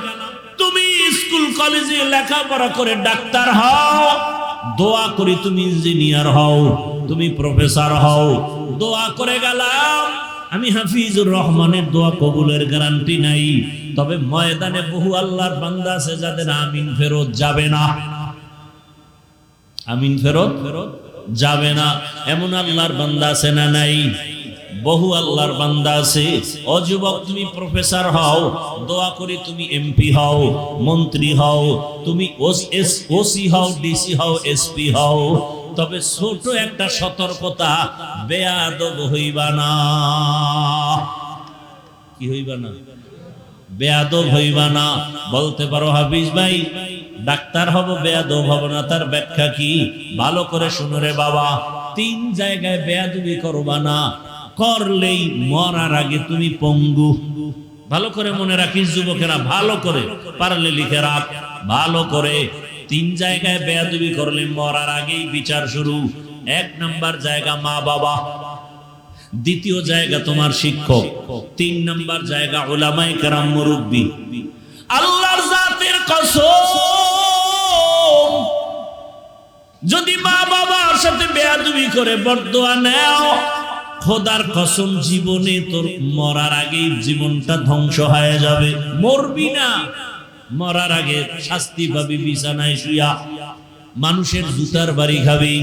তুমি স্কুল কলেজে লেখাপড়া করে ডাক্তার হও, দোয়া করি তুমি ইঞ্জিনিয়ার হও, তুমি প্রফেসর হও। দোয়া করে গেলাম, আমি হাফিজুর রহমানের দোয়া কবুলের গ্যারান্টি নাই, তবে ময়দানে বহু আল্লাহর বান্দা আছে যাদের আমিন ফেরত যাবে না, আমিন ফেরত যাবে না। এমন আল্লাহর বান্দা আছে না নাই? বহু আল্লাহর বান্দা আছে। ও যুবক, তুমি প্রফেসর হও, দোয়া করি তুমি এমপি হও, মন্ত্রী হও, তুমি ওসি হও, ডিসি হও, এসপি হও, তবে ছোট একটা সতর্কতা, বেয়াদব হইবা না। কি হইবা না? বেয়াদব হইবা না। বলতে পারো হাফিজ ভাই ডাক্তার হব, বেয়াদব হব না, তার ব্যাখ্যা কি? ভালো করে শুনো রে বাবা, 3 জায়গায় বেয়াদবি করবা না, করলেই মরার আগে তুমি পঙ্গু। ভালো করে মনে রাখিস যুবকেরা, ভালো করে পারলে লিখে রাখ ভালো করে। 3 জায়গায় বেয়াদবি করলে মরার আগেই বিচার শুরু। 1 নাম্বার জায়গা মা বাবা, 2য় জায়গা তোমার শিক্ষক, 3 নাম্বার জায়গা উলামায়ে কেরাম মুরব্বি। আল্লাহর জাতের কসম, যদি মা বাবার সাথে বেয়াদবি করে বরদোয়া নাও, খোদার কসম জীবনে তোর মরার আগেই জীবনটা ধ্বংস হয়ে যাবে। মরবি না, মরার আগে শাস্তি পাবি বিছানায় শুয়া, মানুষের জুতার বাড়ি খাবি।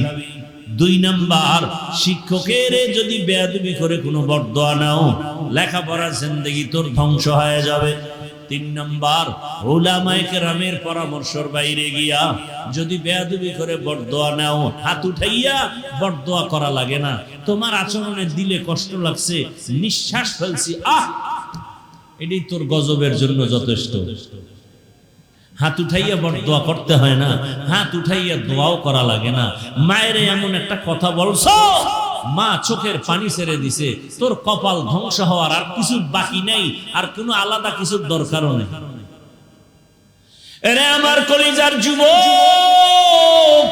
2 নাম্বার, শিক্ষকের যদি বেয়াদবি করে কোনো বরদোয়া নাও, লেখাপড়ার জিন্দেগি তোর ধ্বংস হয়ে যাবে। 3 নাম্বার, উলামায়ে কেরামের পরামর্শের বাইরে গিয়া যদি বেয়াদবি করে বরদোয়া নাও, হাত উঠাইয়া বরদোয়া করা লাগে না, তোমার আচরণে দিলে কষ্ট লাগছে, নিঃশ্বাস ফেলছি, এটাই তোর গজবের জন্য যথেষ্ট। হাত উঠাইয়া বরদোয়া করতে হয় না, হাত উঠাইয়া দোয়াও করা লাগে না। মায়ের এমন একটা কথা বলছো, মা চোখের পানি ছেড়ে দিছে, তোর কপাল ধ্বংস হওয়ার আর কিছু বাকি নাই, আর কোনো আলাদা কিছুর দরকারও নেই। এরে আমার কলিজার যুবক,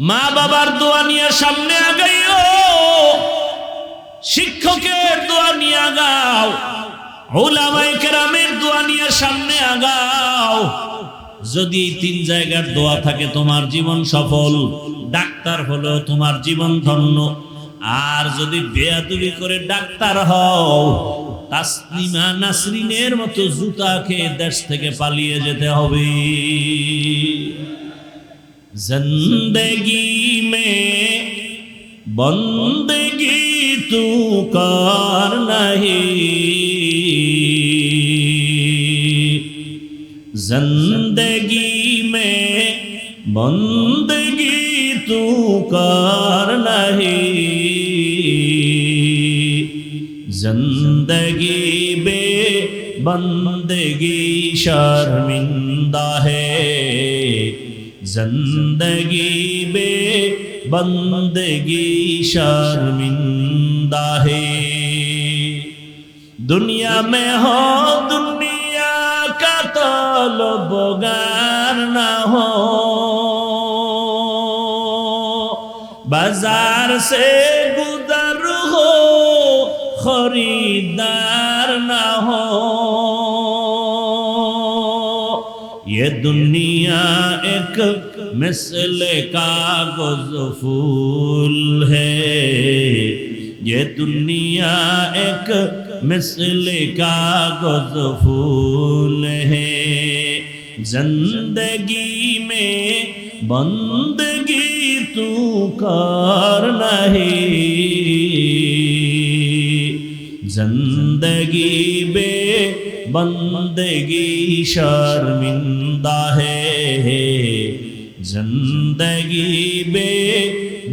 মা বাবার দোয়া নিয়ে সামনে আগাইও, শিক্ষকের দোয়া নিয়ে আগাও, উলামায়ে কেরামের দোয়া নিয়ে সামনে আগাও। যদি 3 জায়গার দোয়া থাকে তোমার জীবন সফল, ডাক্তার হলো তোমার জীবন ধন্য। আর যদি বেয়াদবি করে ডাক্তার হও, তাসলিমা নাসরিনের মতো জুতা খেয়ে দেশ থেকে পালিয়ে যেতে হবে। জিন্দেগি মে বন্দেগি তু কর নাহি, जिंदगी में बंदगी तू कर नहीं, जिंदगी बे बंदगी शर्मिंदा है, जिंदगी बे बंदगी शर्मिंदा है। दुनिया में हो दुनिया का तलबगार ना हो, बाजार से गुजर हो खरीदार ना हो। ये दुनिया एक मिसल कागज फूल है, ये दुनिया एक मिसल कागज फूल है, जिंदगी में बंदगी तू कर नहीं, जिंदगी बे बंदगी शर्मिंदा है, जिंदगी बे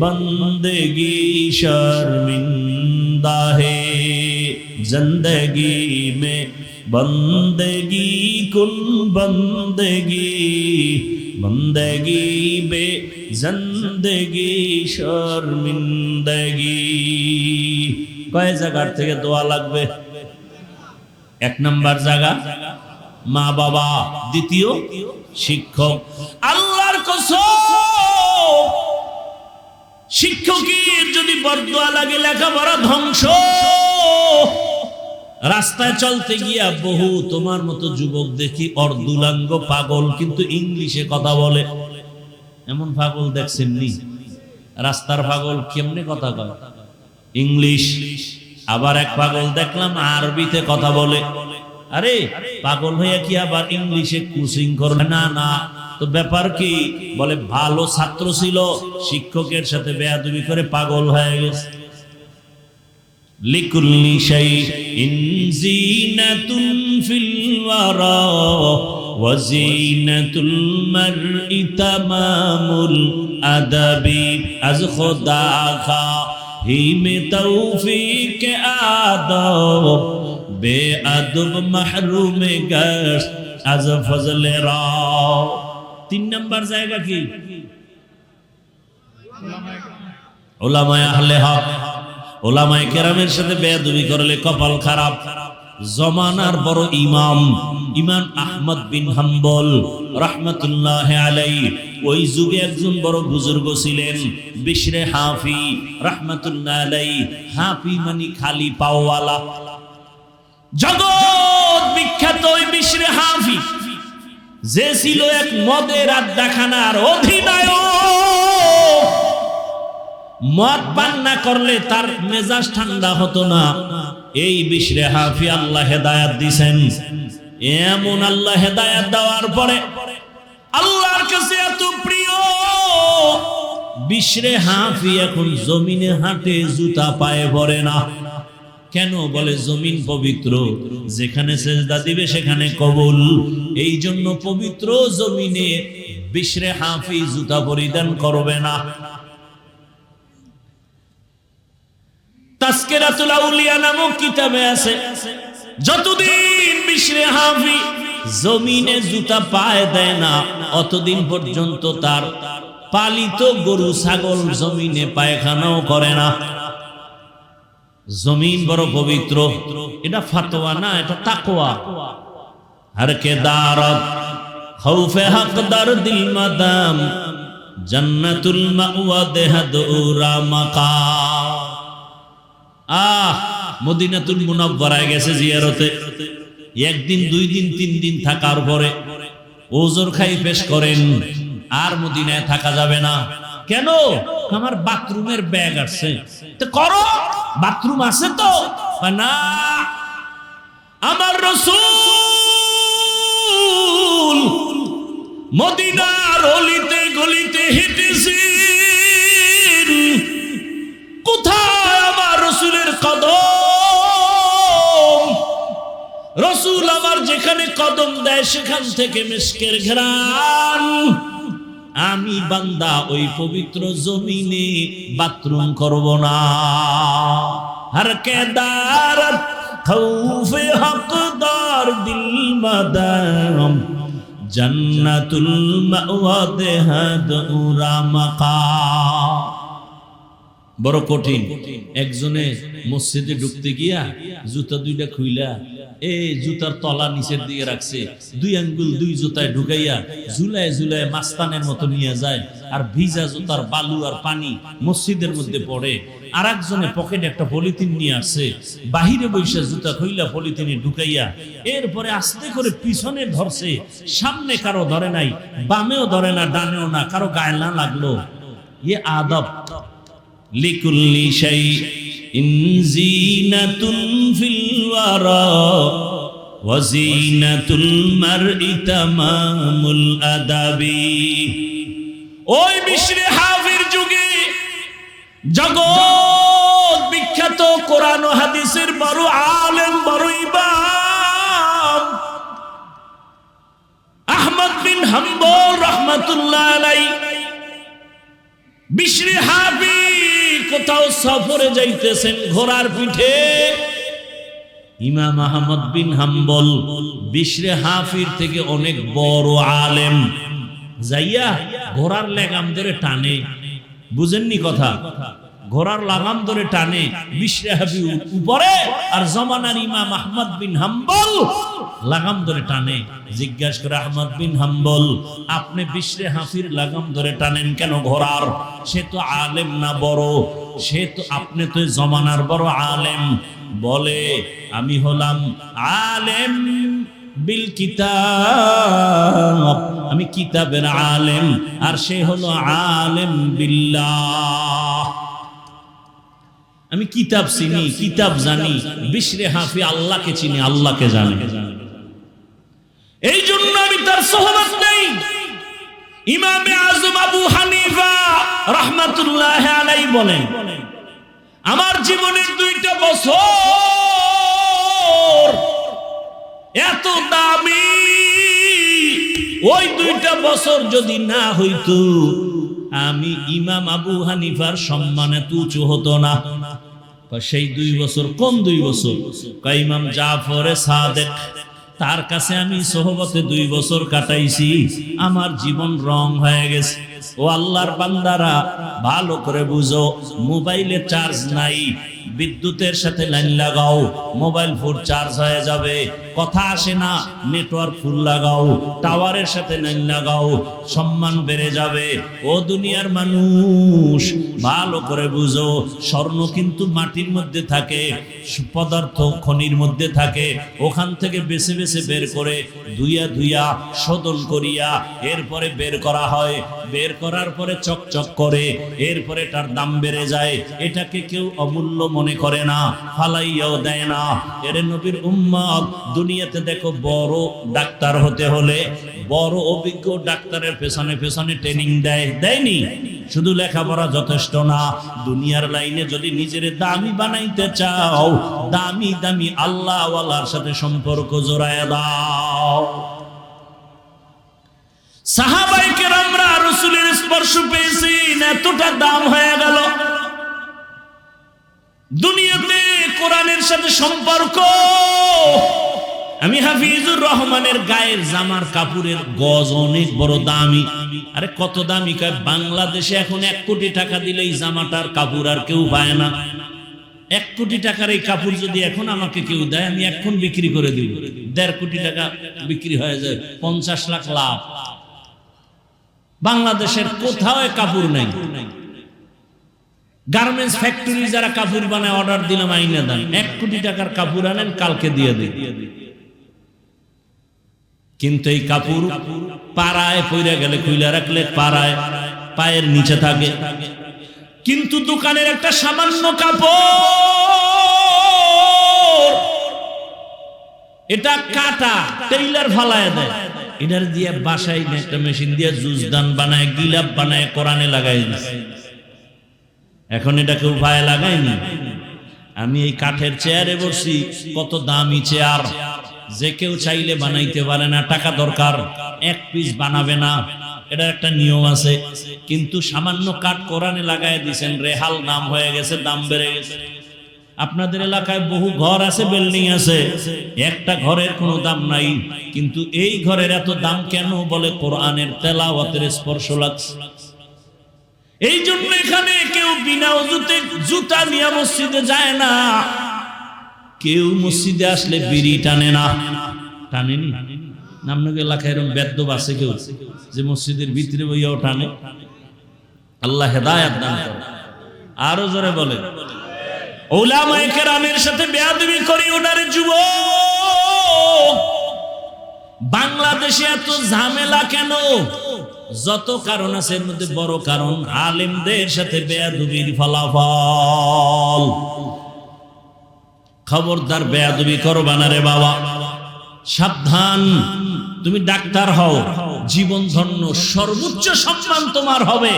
बंदगी शर्मिंदा है। जिंदगी में बंदगी कुल बंदगी, बंदगी बे जिंदगी शर्मिंदगी। কয় জায়গার থেকে দোয়া লাগবে? 1 নাম্বার জায়গা মা বাবা, 2য় শিক্ষক। আল্লাহর কসম, শিক্ষকের যদি বরদোয়া লাগে লেখাপড়া ধ্বংস। রাস্তায় চলতে গিয়া বহু তোমার মতো যুবক দেখি অর্ধুলাঙ্গ পাগল, কিন্তু ইংলিশে কথা বলে। এমন পাগল দেখছেন নি? রাস্তার পাগল কেমনে কথা কয়? ইংলিশ। আবার এক পাগল দেখলাম আরবিতে কথা বলে। আরে পাগল হইয়া কি আবার ইংলিশে কোচিং করবে? না না, তো ব্যাপার কি? বলে ভালো ছাত্র ছিল, শিক্ষকের সাথে বেয়াদবি করে পাগল হয়ে গেছে। লিকুল্লি শাইইন জিনাতুন ফিল ওয়ারা ওয়া জিনাতুল মারই তামামুল আদাবি আজ খোদা খা হিমে তৌফিক আদব বেআদব মাহরুমে গশ আজ ফজলে রা। 3 নাম্বার জায়গা কি? উলামায়ে আহলে হক। উলামায়ে কেরামের সাথে বেয়াদবি করলে কপাল খারাপ। জমানার বড় ইমাম ইমাম আহমদ বিন হাম্বল রাহমাতুল্লাহি আলাইহি, ওই যুগে একজন বড় বুজুর্গ ছিলেন বিশরে হাফি রাহমাতুল্লাহি আলাইহি। হাফি মানে খালি পাওয়ালা। জগৎ বিখ্যাত ওই বিশরে হাফি, যে ছিল এক মদের আড্ডাখানার অধিনায়ক। মদ পান না করলে তার মেজাজ ঠান্ডা হতো না। এই বিশরে হাফি আল্লাহ হেদায়াত দিয়েছেন। এমন আল্লাহ হেদায়াত দেওয়ার পরে আল্লাহর কাছে এত প্রিয় বিশরে হাফি এখন জমিনে হাঁটে, জুতা পায়ে পড়ে না। কেন? বলে জমিন পবিত্র, যেখানে সেজদা দিবে সেখানে কবুল। এই জন্য পবিত্র জমিনে বিশরে হাফি জুতা পরিধান করবে না। তাসকিরাতুল আউলিয়া নামক কিতাবে আছে, যতদিন বিশরে হাফি জমিনে জুতা পায়ে দেয় না, অতদিন পর্যন্ত তার পালিত গরু ছাগল জমিনে পায়খানাও করে না। জমিন বড় পবিত্র। এটা ফাতোয়া না, এটা তাকওয়া। হর কে দারত খৌফে হকদার দিল মাদাম জান্নাতুল মাওয়া দেহদুরা মাকাম। মদিনাতুল মুনাওয়ারায় গেছে জিয়ারতে। একদিন, 2 দিন, 3 দিন থাকার পরে ওজর খাই পেশ করেন, আর মদিনায় থাকা যাবে না। কেন? আমার বাথরুমের ব্যাগ আছে। তো করো, বাথরুম আছে তো না। আমার রাসূল মদিনার অলিতে গলিতে হেঁটেছেন। কোথায় আমার রাসূলের কদম? রাসূল আমার যেখানে কদম দেয় সেখান থেকে মিশকের ঘ্রাণ। আমি বান্দা ওই পবিত্র জমিনে বাথরুম করব না। হর কে দারত খৌফে হকদার দিল মাদাম জান্নাতুল মাওয়া দেহদুরা মাকাম। বড় কঠিন। একজনে মসজিদে ঢুকতে গিয়া জুতা 2টা খুইলা জুতার তলা নিচের দিকে রাখছে, 2 আঙ্গুল 2 জুতায় ঢুকাইয়া ঝুলায় ঝুলায় মাস্তানের মতো নিয়ে যায়, আর ভিজা জুতার বালু আর পানি মসজিদের মধ্যে পড়ে। আর একজনে পকেটে একটা পলিথিন নিয়ে আসছে, বাহিরে বৈশা জুতা খুইলা পলিথিনে ঢুকাইয়া এরপরে আস্তে করে পিছনে ধরছে। সামনে কারো ধরে নাই, বামেও ধরে না, ডানেও না, কারো গায়ে না লাগলো। ইয়ে আদব। লিকুল্লি শাইইন জিনাতুন ফিল ওয়ারা ওয়া জিনাতুল মারই তামামুল আদাবি। ওই বিশরে হাফির যুগে জগৎ বিখ্যাত কোরআন ও হাদিসের বড় আলেম, বড় ইমাম আহমদ বিন হাম্বল রাহমাতুল্লাহ আলাইহি। বিশরে হাফি কোথাও সফরে যাইতেছেন ঘোড়ার পিঠে। ইমাম আহমদ বিন হাম্বল বিশরে হাফির থেকে অনেক বড় আলেম, যাইয়া ঘোড়ার লাগাম ধরে টানে। বুঝেননি কথা? ঘোড়ার লাগাম ধরে টানে বিশরে হাফি উপরে, আর জমানার ইমাম আহমদ বিন হাম্বল লাগাম ধরে টানে। জিজ্ঞাসা করে আহমদ বিন হাম্বল, আপনি বিশরে হাফির লাগাম ধরে টানেন কেন ঘোড়ার? সে তো আলেম না বড়, সে তো, আপনি তো জমানার বড় আলেম। বলে আমি হলাম আলেম বিল কিতাব, আমি কিতাবের আলেম, আর সে হলো আলেম বিল্লাহ। আমি কিতাব চিনি, কিতাব জানি, বিশরে হাফি আল্লাহকে চিনি, আল্লাহকে জানি। এই জন্য আমি তার সোহবত নেই। ইমামে আজম আবু হানিফা রাহমাতুল্লাহি আলাইহি বলেন, আমার জীবনের 2টা বছর এত দামি, ওই 2টা বছর যদি না হইতো আমি ইমাম আবু হানিফার সম্মান এত উঁচু হতো না। সেই 2 বছর কোন 2 বছর? ইমাম জাফরে সাদেক, তার কাছে আমি সোহবতে 2 বছর কাটাইছি, আমার জীবন রং হয়ে গেছে। ও আল্লাহর বান্দারা, ভালো করে বুঝো, মোবাইলে চার্জ নাই, বিদ্যুতের সাথে লাইন লাগাও, মোবাইল ফুল চার্জ হয়ে যাবে। কথা আসে না, নেটওয়ার্ক ফুল লাগাও, টাওয়ারের সাথে লাইন লাগাও, সম্মান বেড়ে যাবে। ও দুনিয়ার মানুষ, ভালো করে বুঝো, স্বর্ণ কিন্তু মাটির মধ্যে থাকে, পদার্থ খনির মধ্যে থাকে, ওখান থেকে বেছে বেছে বের করে ধুইয়া ধুইয়া শোধন করিয়া এরপরে বের করা হয়। বের করার পরে চকচক করে, এরপরে তার দাম বেড়ে যায়। এটাকে কেউ অমূল্য মনে করে না, ফালাইয়াও দেয় না। এর নবীর উম্মত, দুনিয়াতে দেখো, বড় ডাক্তার হতে হলে বড় অভিজ্ঞ ডাক্তারের পেছনে পেছনে ট্রেনিং দেয়নি? শুধু লেখাপড়া যথেষ্ট না, দুনিয়ার লাইনে যদি নিজের দামি বানাইতে চাও, দামি দামি আল্লাহওয়ালার সাথে সম্পর্ক জোড়ায় দাও। সাহাবায়ে কেরামরা রাসূলের স্পর্শ পেয়েছেন, এতটা দাম হয়ে গেল। দুনিয়াতে কোরআনের সাথে সম্পর্ক। আমি হাফিজুর রহমানের গায়ের জামার কাপড়ের গজ অনেক বড় দামি। আরে কত দামি? বাংলাদেশে এখন 1 কোটি টাকা দিলে এই জামাটার কাপড় আর কেউ পায় না। 1 কোটি টাকার এই কাপড় যদি এখন আমাকে কেউ দেয়, আমি এখন বিক্রি করে দিব। 1.5 কোটি টাকা বিক্রি হয়ে যায়, 50 লাখ লাভ। বাংলাদেশের কোথাও কাপড় নাই। গার্মেন্টস ফ্যাক্টরি যারা কাপড় বানায়, অর্ডার দিলাম আইনা দেন, 1 কোটি টাকার কাপড় আনেন, কালকে দিয়ে দিই। কিন্তু এই কাপড় পাড়ায় পইরা গেলে, খুইলা রাখলে পাড়ায় পায়ের নিচে থাকে। কিন্তু দোকানের একটা সামান্য কাপড়, এটা কাটা, টেইলার ফালায় দেয়, এটার দিয়ে বাসায় একটা মেশিন দিয়ে জুজদান বানায়, গিলাপ বানায়, কোরআনে লাগাই দিচ্ছে। এখন এটা কেউ পায়ে লাগায়নি। আমি এই কাঠের চেয়ারে বসছি, কত দামি চেয়ার, যে কেউ চাইলে বানাইতে পারে না, টাকা দরকার, 1 পিস বানাবে না, এটা একটা নিয়ম আছে। কিন্তু সামান্য কাঠ কোরআনে লাগাই দিয়েছেন, রেহাল নাম হয়ে গেছে, দাম বেড়ে গেছে। আপনাদের এলাকায় বহু ঘর আছে, বিল্ডিং আছে, একটা ঘরের কোনো দাম নাই, কিন্তু এই ঘরের এত দাম কেন? বলে কোরআনের তেলাওয়াতের স্পর্শ লাগছে। এই জন্য এখানে কেউ বিনা ওযুতে জুতা নিয়ে মসজিদে যায় না, কেউ মসজিদে আসলে বিড়ি টানে না। টানেনি? আপনাদের এলাকায় এরকম বেদ্যপ আছে কেউ যে মসজিদের ভিতরে বইয়াও টানে? আল্লাহ হেদায়েত দান করে। আরো জোরে বলে, উলামায়ে কেরামের সাথে বেয়াদবি করি ওনার যুবক। বাংলাদেশে এত ঝামেলা কেন? যত কারণ আছে, এর মধ্যে বড় কারণ আলেমদের সাথে বেয়াদবির ফলাফল। খবরদার বেয়াদবি করবা না রে বাবা, সাবধান। তুমি ডাক্তার হও, জীবন ধন্য, সর্বোচ্চ সম্মান তোমার হবে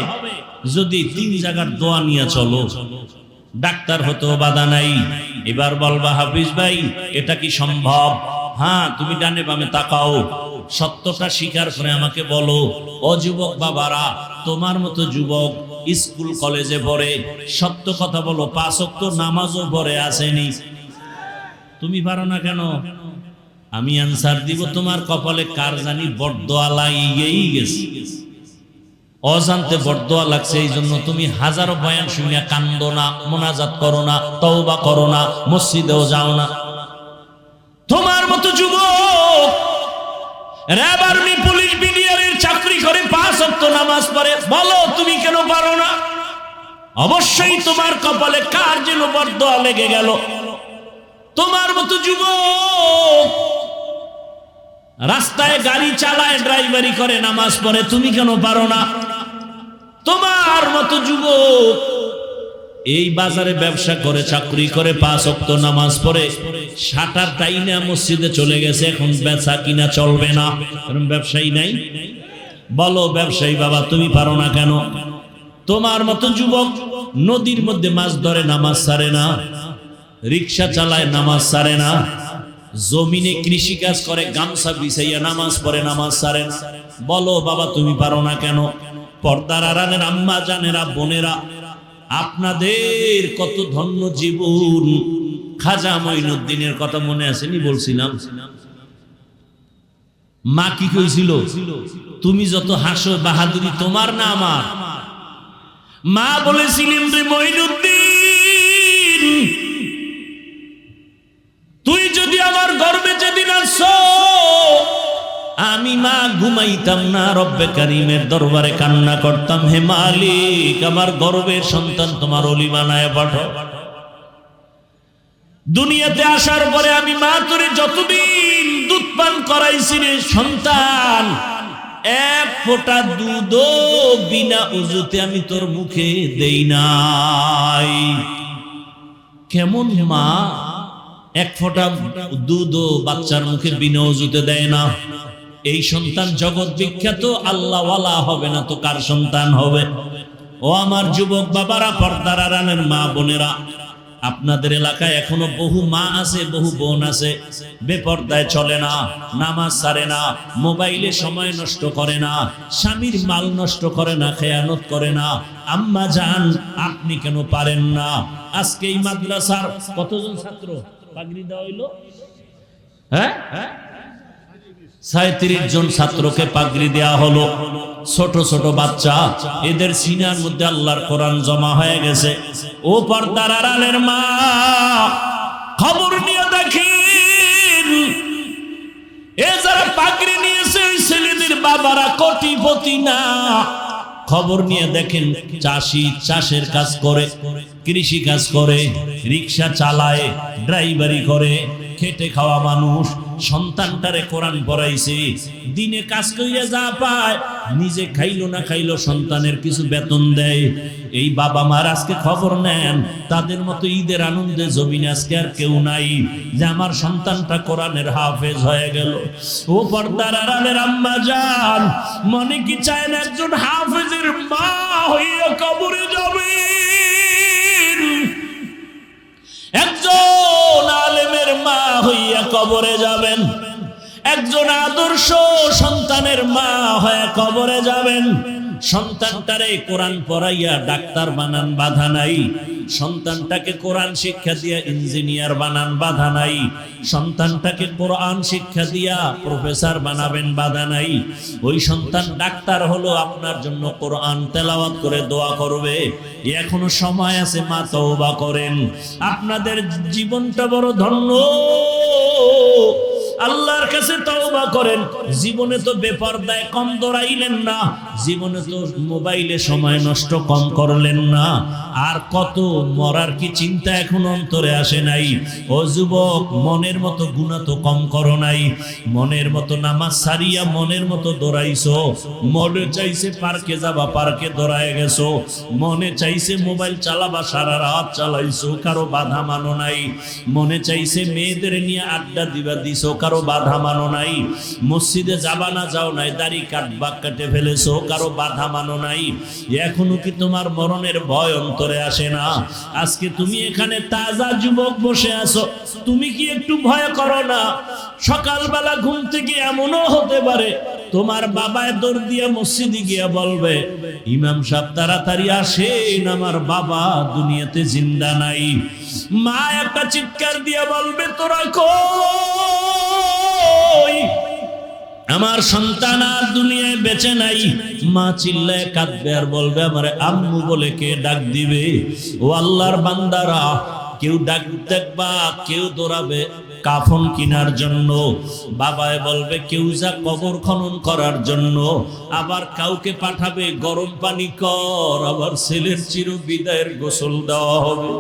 যদি 3 জায়গার দোয়া নিয়ে চলো। ডাক্তার হতেও বাধা নাই। এবার বলবা, হাফিজ ভাই এটা কি সম্ভব? হ্যাঁ, তুমি ডানে বামে তাকাও, সত্যটা স্বীকার করে আমাকে বলো। ও যুবক বাবারা, তোমার মতো যুবক স্কুল কলেজে পড়ে, সত্য কথা বলো, 5 ওয়াক্ত নামাজও পড়ে আসেনি, তুমি পারো না কেন? আমি আনসার দিব, তোমার কপালে কার জানি বরদোয়া লাগিয়েই গেছে, অজান্তে বরদোয়া লাগছে। এই জন্য তুমি হাজারো বয়ান শুনিয়া কান্দো না, মোনাজাত করো না, তওবা করো না, মসজিদেও যাও না। তোমার মতো যুবক র‍্যাব, আর্মি, পুলিশ, বিডিআরের চাকরি করে, 5 ওয়াক্ত নামাজ পড়ে, বলো তুমি কেন পারো না? অবশ্যই তোমার কপালে কার যেন বরদোয়া লেগে গেল। তোমার মতো যুবক রাস্তায় গাড়ি চালায়, ড্রাইভারি করে, নামাজ পড়ে, তুমি কেন পারো না? তোমার মতো যুবক এই বাজারে ব্যবসা করে, চাকরি করে, 5 ওয়াক্ত নামাজ পড়ে, শাটার টাইনা মসজিদে চলে গেছে, এখন বেচা কিনা চলবে না, কারণ ব্যবসায়ী নাই। বলো ব্যবসায়ী বাবা তুমি পারো না কেন? তোমার মতো যুবক নদীর মধ্যে মাছ ধরে, নামাজ ছাড়ে না, রিক্সা চালায়, নামাজ ছাড়ে না, জমিনে কৃষি কাজ করে, গামছা বিছাইয়া নামাজ পড়ে, নামাজ ছাড়ে না। বলো বাবা তুমি পারো না কেন? পর্দার আড়ালের আম্মা জানেরা, বোনেরা, আপনাদের কত ধন্য জীবন। খাজা মঈনুদ্দিনের কথা মনে আসেনি? বলছিলাম মা কি কইছিল, তুমি যত হাসো বাহাদুরি তোমার না আমার। মা বলেছিলেন রে মঈনুদ্দিন, তুই যদি আমার গর্বে যেদিন আসছো, আমি মা ঘুমাইতাম না, রব্বে কারিমের দরবারে কান্না করতাম, হে মালিক আমার গর্বের সন্তান তোমার ওলি বানায় পাঠাও। দুনিয়াতে আসার পরে আমি মা তোরে যতদিন দুধ পান করাইছি রে সন্তান, 1 ফোঁটা দুধও বিনা উযুতে আমি তোর মুখে দেই নাই। কেমন মা 1 ফোঁটা দুধও বাচ্চার মুখে বিনা উযুতে দেয় না? এই সন্তান জগৎ বিখ্যাত, আল্লাহওয়ালা হবে না তো কার সন্তান হবে? ও আমার যুবক বাবারা, পর্দার আড়ালের মা বোনেরা, আপনাদের এলাকায় এখনো বহু মা আছে, বহু বোন আছে, বেপর্দায় চলে না, নামাজ ছাড়ে না, মোবাইলে সময় নষ্ট করে না, স্বামীর মাল নষ্ট করে না, খেয়ানত করে না। আম্মা জান আপনি কেন পারেন না? আজকে এই মাদ্রাসার কতজন ছাত্র পাগড়ি দেওয়া হইল? হ্যাঁ, 37 জন ছাত্রকে পাগড়ি দেওয়া হলো। ছোট ছোট বাচ্চা, এদের সিনার মধ্যে আল্লাহর কোরআন জমা হয়ে গেছে। ও পর্দার আড়ালের মা, খবর নিয়ে দেখেন, এ যারা পাগড়ি নিয়েছে ওই ছেলেদের বাবারা কোটিপতি না। খবর নিয়ে দেখেন, চাষি চাষের কাজ করে, কৃষি কাজ করে, রিক্সা চালায়, ড্রাইভারি করে, খেটে খাওয়া মানুষ, সন্তানটারে কোরআন পড়াইছে, দিনে কাজ কইরা যা পায়, নিজে খাইলো না খাইলো সন্তানের কিছু বেতন দেয়। এই বাবা মার আজকে খবর নেন, তাদের মতো ঈদের আনন্দে জমিনে আজকে আর কেউ নাই যে আমার সন্তানটা কোরআনের হাফেজ হয়ে গেল। ও পর্দার আড়ালের আম্মা জান, মনে কি চায় না একজন হাফেজের মা হইয়া কবরে যাবে? একজন আলেমের মা হইয়া কবরে যাবেন, একজন আদর্শ সন্তানের মা হয়ে কবরে যাবেন। সন্তানটারে কোরআন পড়াইয়া ডাক্তার বানান, বাধা নাই। সন্তানটাকে কোরআন শিক্ষা দিয়া ইঞ্জিনিয়ার বানান, বাধা নাই। সন্তানটাকে কোরআন শিক্ষা দিয়া প্রফেসর বানাবেন, বাধা নাই। ওই সন্তান ডাক্তার হলো, আপনার জন্য কোরআন তেলাওয়াত করে দোয়া করবে। এখনো সময় আছে, মা তওবা করেন। আপনাদের জীবনটা বড় ধন্য, আল্লাহর কাছে তওবা করেন। জীবনে তো বেপরদায় কম দৌড়াইলেন না, জীবনে তো মোবাইলে সময় নষ্ট কম করলেন না। আর কত মরার কি চিন্তা এখন অন্তরে আসে নাই? ও যুবক, মনের মতো গুনাহ তো কম করো নাই, মনের মতো নামাজ সারিয়া মনের মতো দৌড়াইছো। মনে চাইছে পার্কে যাবা, পার্কে দৌড়ায় গেছো। মনে চাইছে মোবাইল চালাবা, সারা রাত চালাইছো, কারো বাধা মানো নাই। মনে চাইছে মেয়েদের নিয়ে আড্ডা দিবা, দিছো, কারো বাধা মানো নাই। মসজিদে যাবা না, যাও নাই, দাড়ি কাটবা, কেটে ফেলেছো, কারো বাধা মানো নাই। এখনো কি তোমার মরণের ভয় অন্তরে আসে না? আজকে তুমি এখানে তাজা যুবক বসে আছো, তুমি কি একটু ভয় করো না? সকালবেলা ঘুম থেকে এমনও হতে পারে তোমার বাবায় দৌড় দিয়ে মসজিদে গিয়ে বলবে, ইমাম সাহেব তাড়াতাড়ি আসেন, আমার বাবা দুনিয়াতে জিন্দা নাই। মা একটা চিৎকার দিয়ে বলবে, তোরা কই? আমার সন্তান আর দুনিয়ায় বেঁচে নাই। মা চিল্লায় কাঁদবে আর বলবে, আমারে আম্মু বলে কে ডাক দিবে? ও আল্লাহর বান্দারা, কেউ ডাক দেখবা, কেউ দৌড়াবে কাফন কিনার জন্য, বাবায় বলবে কেউ যা কবর খনন করার জন্য, আবার কাউকে পাঠাবে গরম পানি কর, আবার ছেলের চির বিদায়ের গোসল দেওয়া হবে।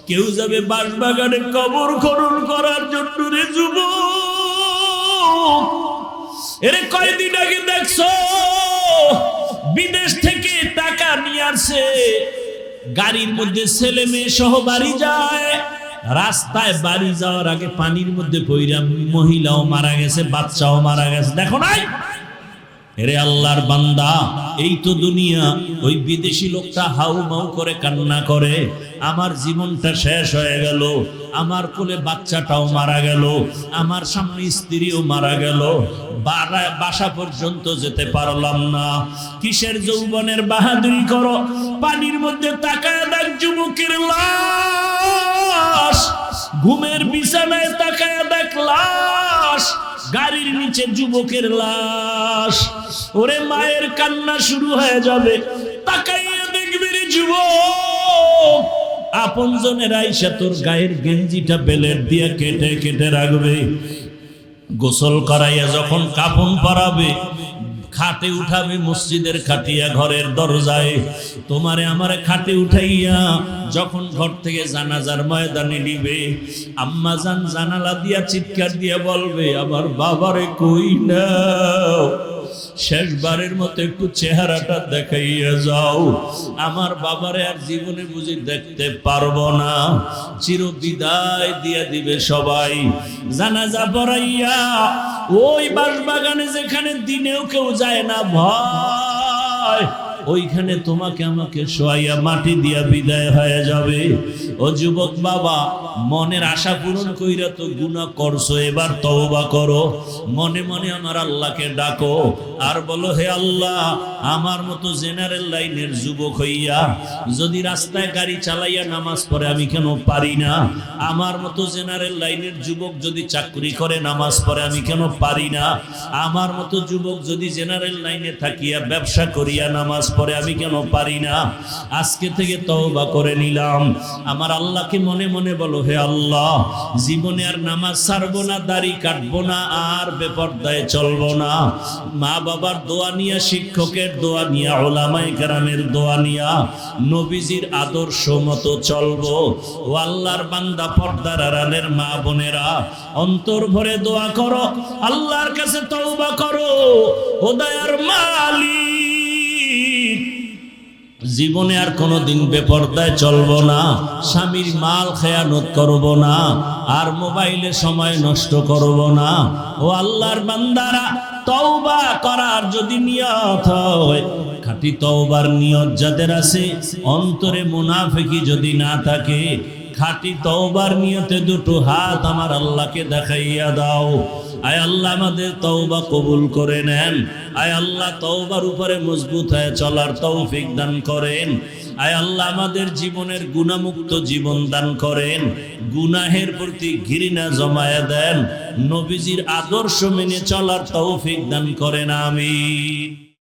কেউ যাবে বাঁশবাগানে কবর খনন করার জন্য। রে যুবক, এরে কয়দিন আগে দেখছো বিদেশ থেকে টাকা নিয়ে আসছে, গাড়ির মধ্যে ছেলে মেয়ে সহ বাড়ি যায়, রাস্তায় বাড়ি যাওয়ার আগে পানির মধ্যে পইরা মহিলাও মারা গেছে, বাচ্চাও মারা গেছে। দেখো নাই? এরে আল্লাহর বান্দা, এই তো দুনিয়া। ওই বিদেশি লোকটা হাউ মাউ করে কান্না করে, আমার জীবনটা শেষ হয়ে গেল, আমার কোলে বাচ্চাটাও মারা গেল, আমার সামনে স্ত্রীও মারা গেল, বাসা পর্যন্ত যেতে পারলাম না। কিসের যৌবনের বাহাদুরি করো? পানির মধ্যে তাকায় দেখ যুবকের লাশ, ঘুমের বিছানায় তাকায় দেখ লাশ, গাড়ির নিচে যুবকের লাশ। ওরে মায়ের কান্না শুরু হয়ে যাবে, তাকাইয়া দেখবি রে যুবক, আপনজনের আইসা তোর গায়ের গেঞ্জিটা বেলের দিয়ে কেটে কেটে রাখবে, গোসল করাইয়া যখন কাফন পরাবে, খাটে উঠাবে, মসজিদের খাটিয়া ঘরের দরজায় তোমারে আমারে খাটে উঠাইয়া যখন ঘর থেকে জানাজার ময়দানে নিবে, আম্মা জান জানালা দিয়া চিৎকার দিয়া বলবে, আমার বাবারে কই নাও, শেষবারের মতো একটু চেহারাটা দেখাইয়া যাও, আমার বাবারে আর জীবনে বুঝি দেখতে পারবো না। চির বিদায় দিয়া দিবে সবাই। জানাজা পড়াইয়া ওই বাঁশবাগানে যেখানে দিনেও কেউ যায় না ভয়, ওইখানে তোমাকে আমাকে শোয়াইয়া মাটি দিয়া বিদায় হয়ে যাবে। ও যুবক বাবা, মনের আশা পূরণ কইরা তো গুনাহ করছো, এবার তওবা করো, মনে মনে আমার আল্লাহকে ডাকো আর বলো, হে আল্লাহ, আমার মতো জেনারেল লাইনের যুবক হইয়া যদি রাস্তায় গাড়ি চালাইয়া নামাজ পড়ে আমি কেন পারি না? আমার মতো জেনারেল লাইনের যুবক যদি চাকরি করে নামাজ পড়ে আমি কেন পারি না? আমার মতো যুবক যদি জেনারেল লাইনে থাকিয়া ব্যবসা করিয়া নামাজ পড়ে আমি কেন পারি না? আজকে থেকে তওবা করে নিলাম। আমার আল্লাহকে মনে মনে বলো, হে আল্লাহ, জীবনে আর নামাজ ছাড়বো না, দাড়ি কাটবো না, আর বেপরদায় চলবো না। মা বাবার দোয়া নিয়া, শিক্ষকের দোয়া নিয়া, উলামায়ে কেরামের দোয়া নিয়া নবীজির আদর্শ মতো চলবো। ও আল্লাহর বান্দা, পর্দার আড়ালের মা বোনেরা, অন্তর ভরে দোয়া করো, আল্লাহর কাছে তওবা করো। ও দয়ার মালিক, জীবনে আর কোনোদিন বেপরদায় চলবো না, স্বামীর মাল খেয়ানত করব না, আর মোবাইলে সময় নষ্ট করব না। ও আল্লাহর বান্দারা, তওবা করার যদি নিয়ত হয়, খাঁটি তওবার নিয়ত যাদের আছে, অন্তরে মুনাফিকি যদি না থাকে, খাঁটি তওবার নিয়তে দুটো হাত আমার আল্লাহকে দেখাইয়া দাও। আয় আল্লাহ, আমাদের তওবা কবুল করে নেন। আয় আল্লাহ, তওবার উপরে মজবুত হয়ে চলার তৌফিক দান করেন। আয় আল্লাহ, আমাদের জীবনের গুনাহমুক্ত জীবন দান করেন, গুনাহের প্রতি ঘৃণা জমায়ে দেন, নবীজির আদর্শ মেনে চলার তৌফিক দান করেন। আমিন।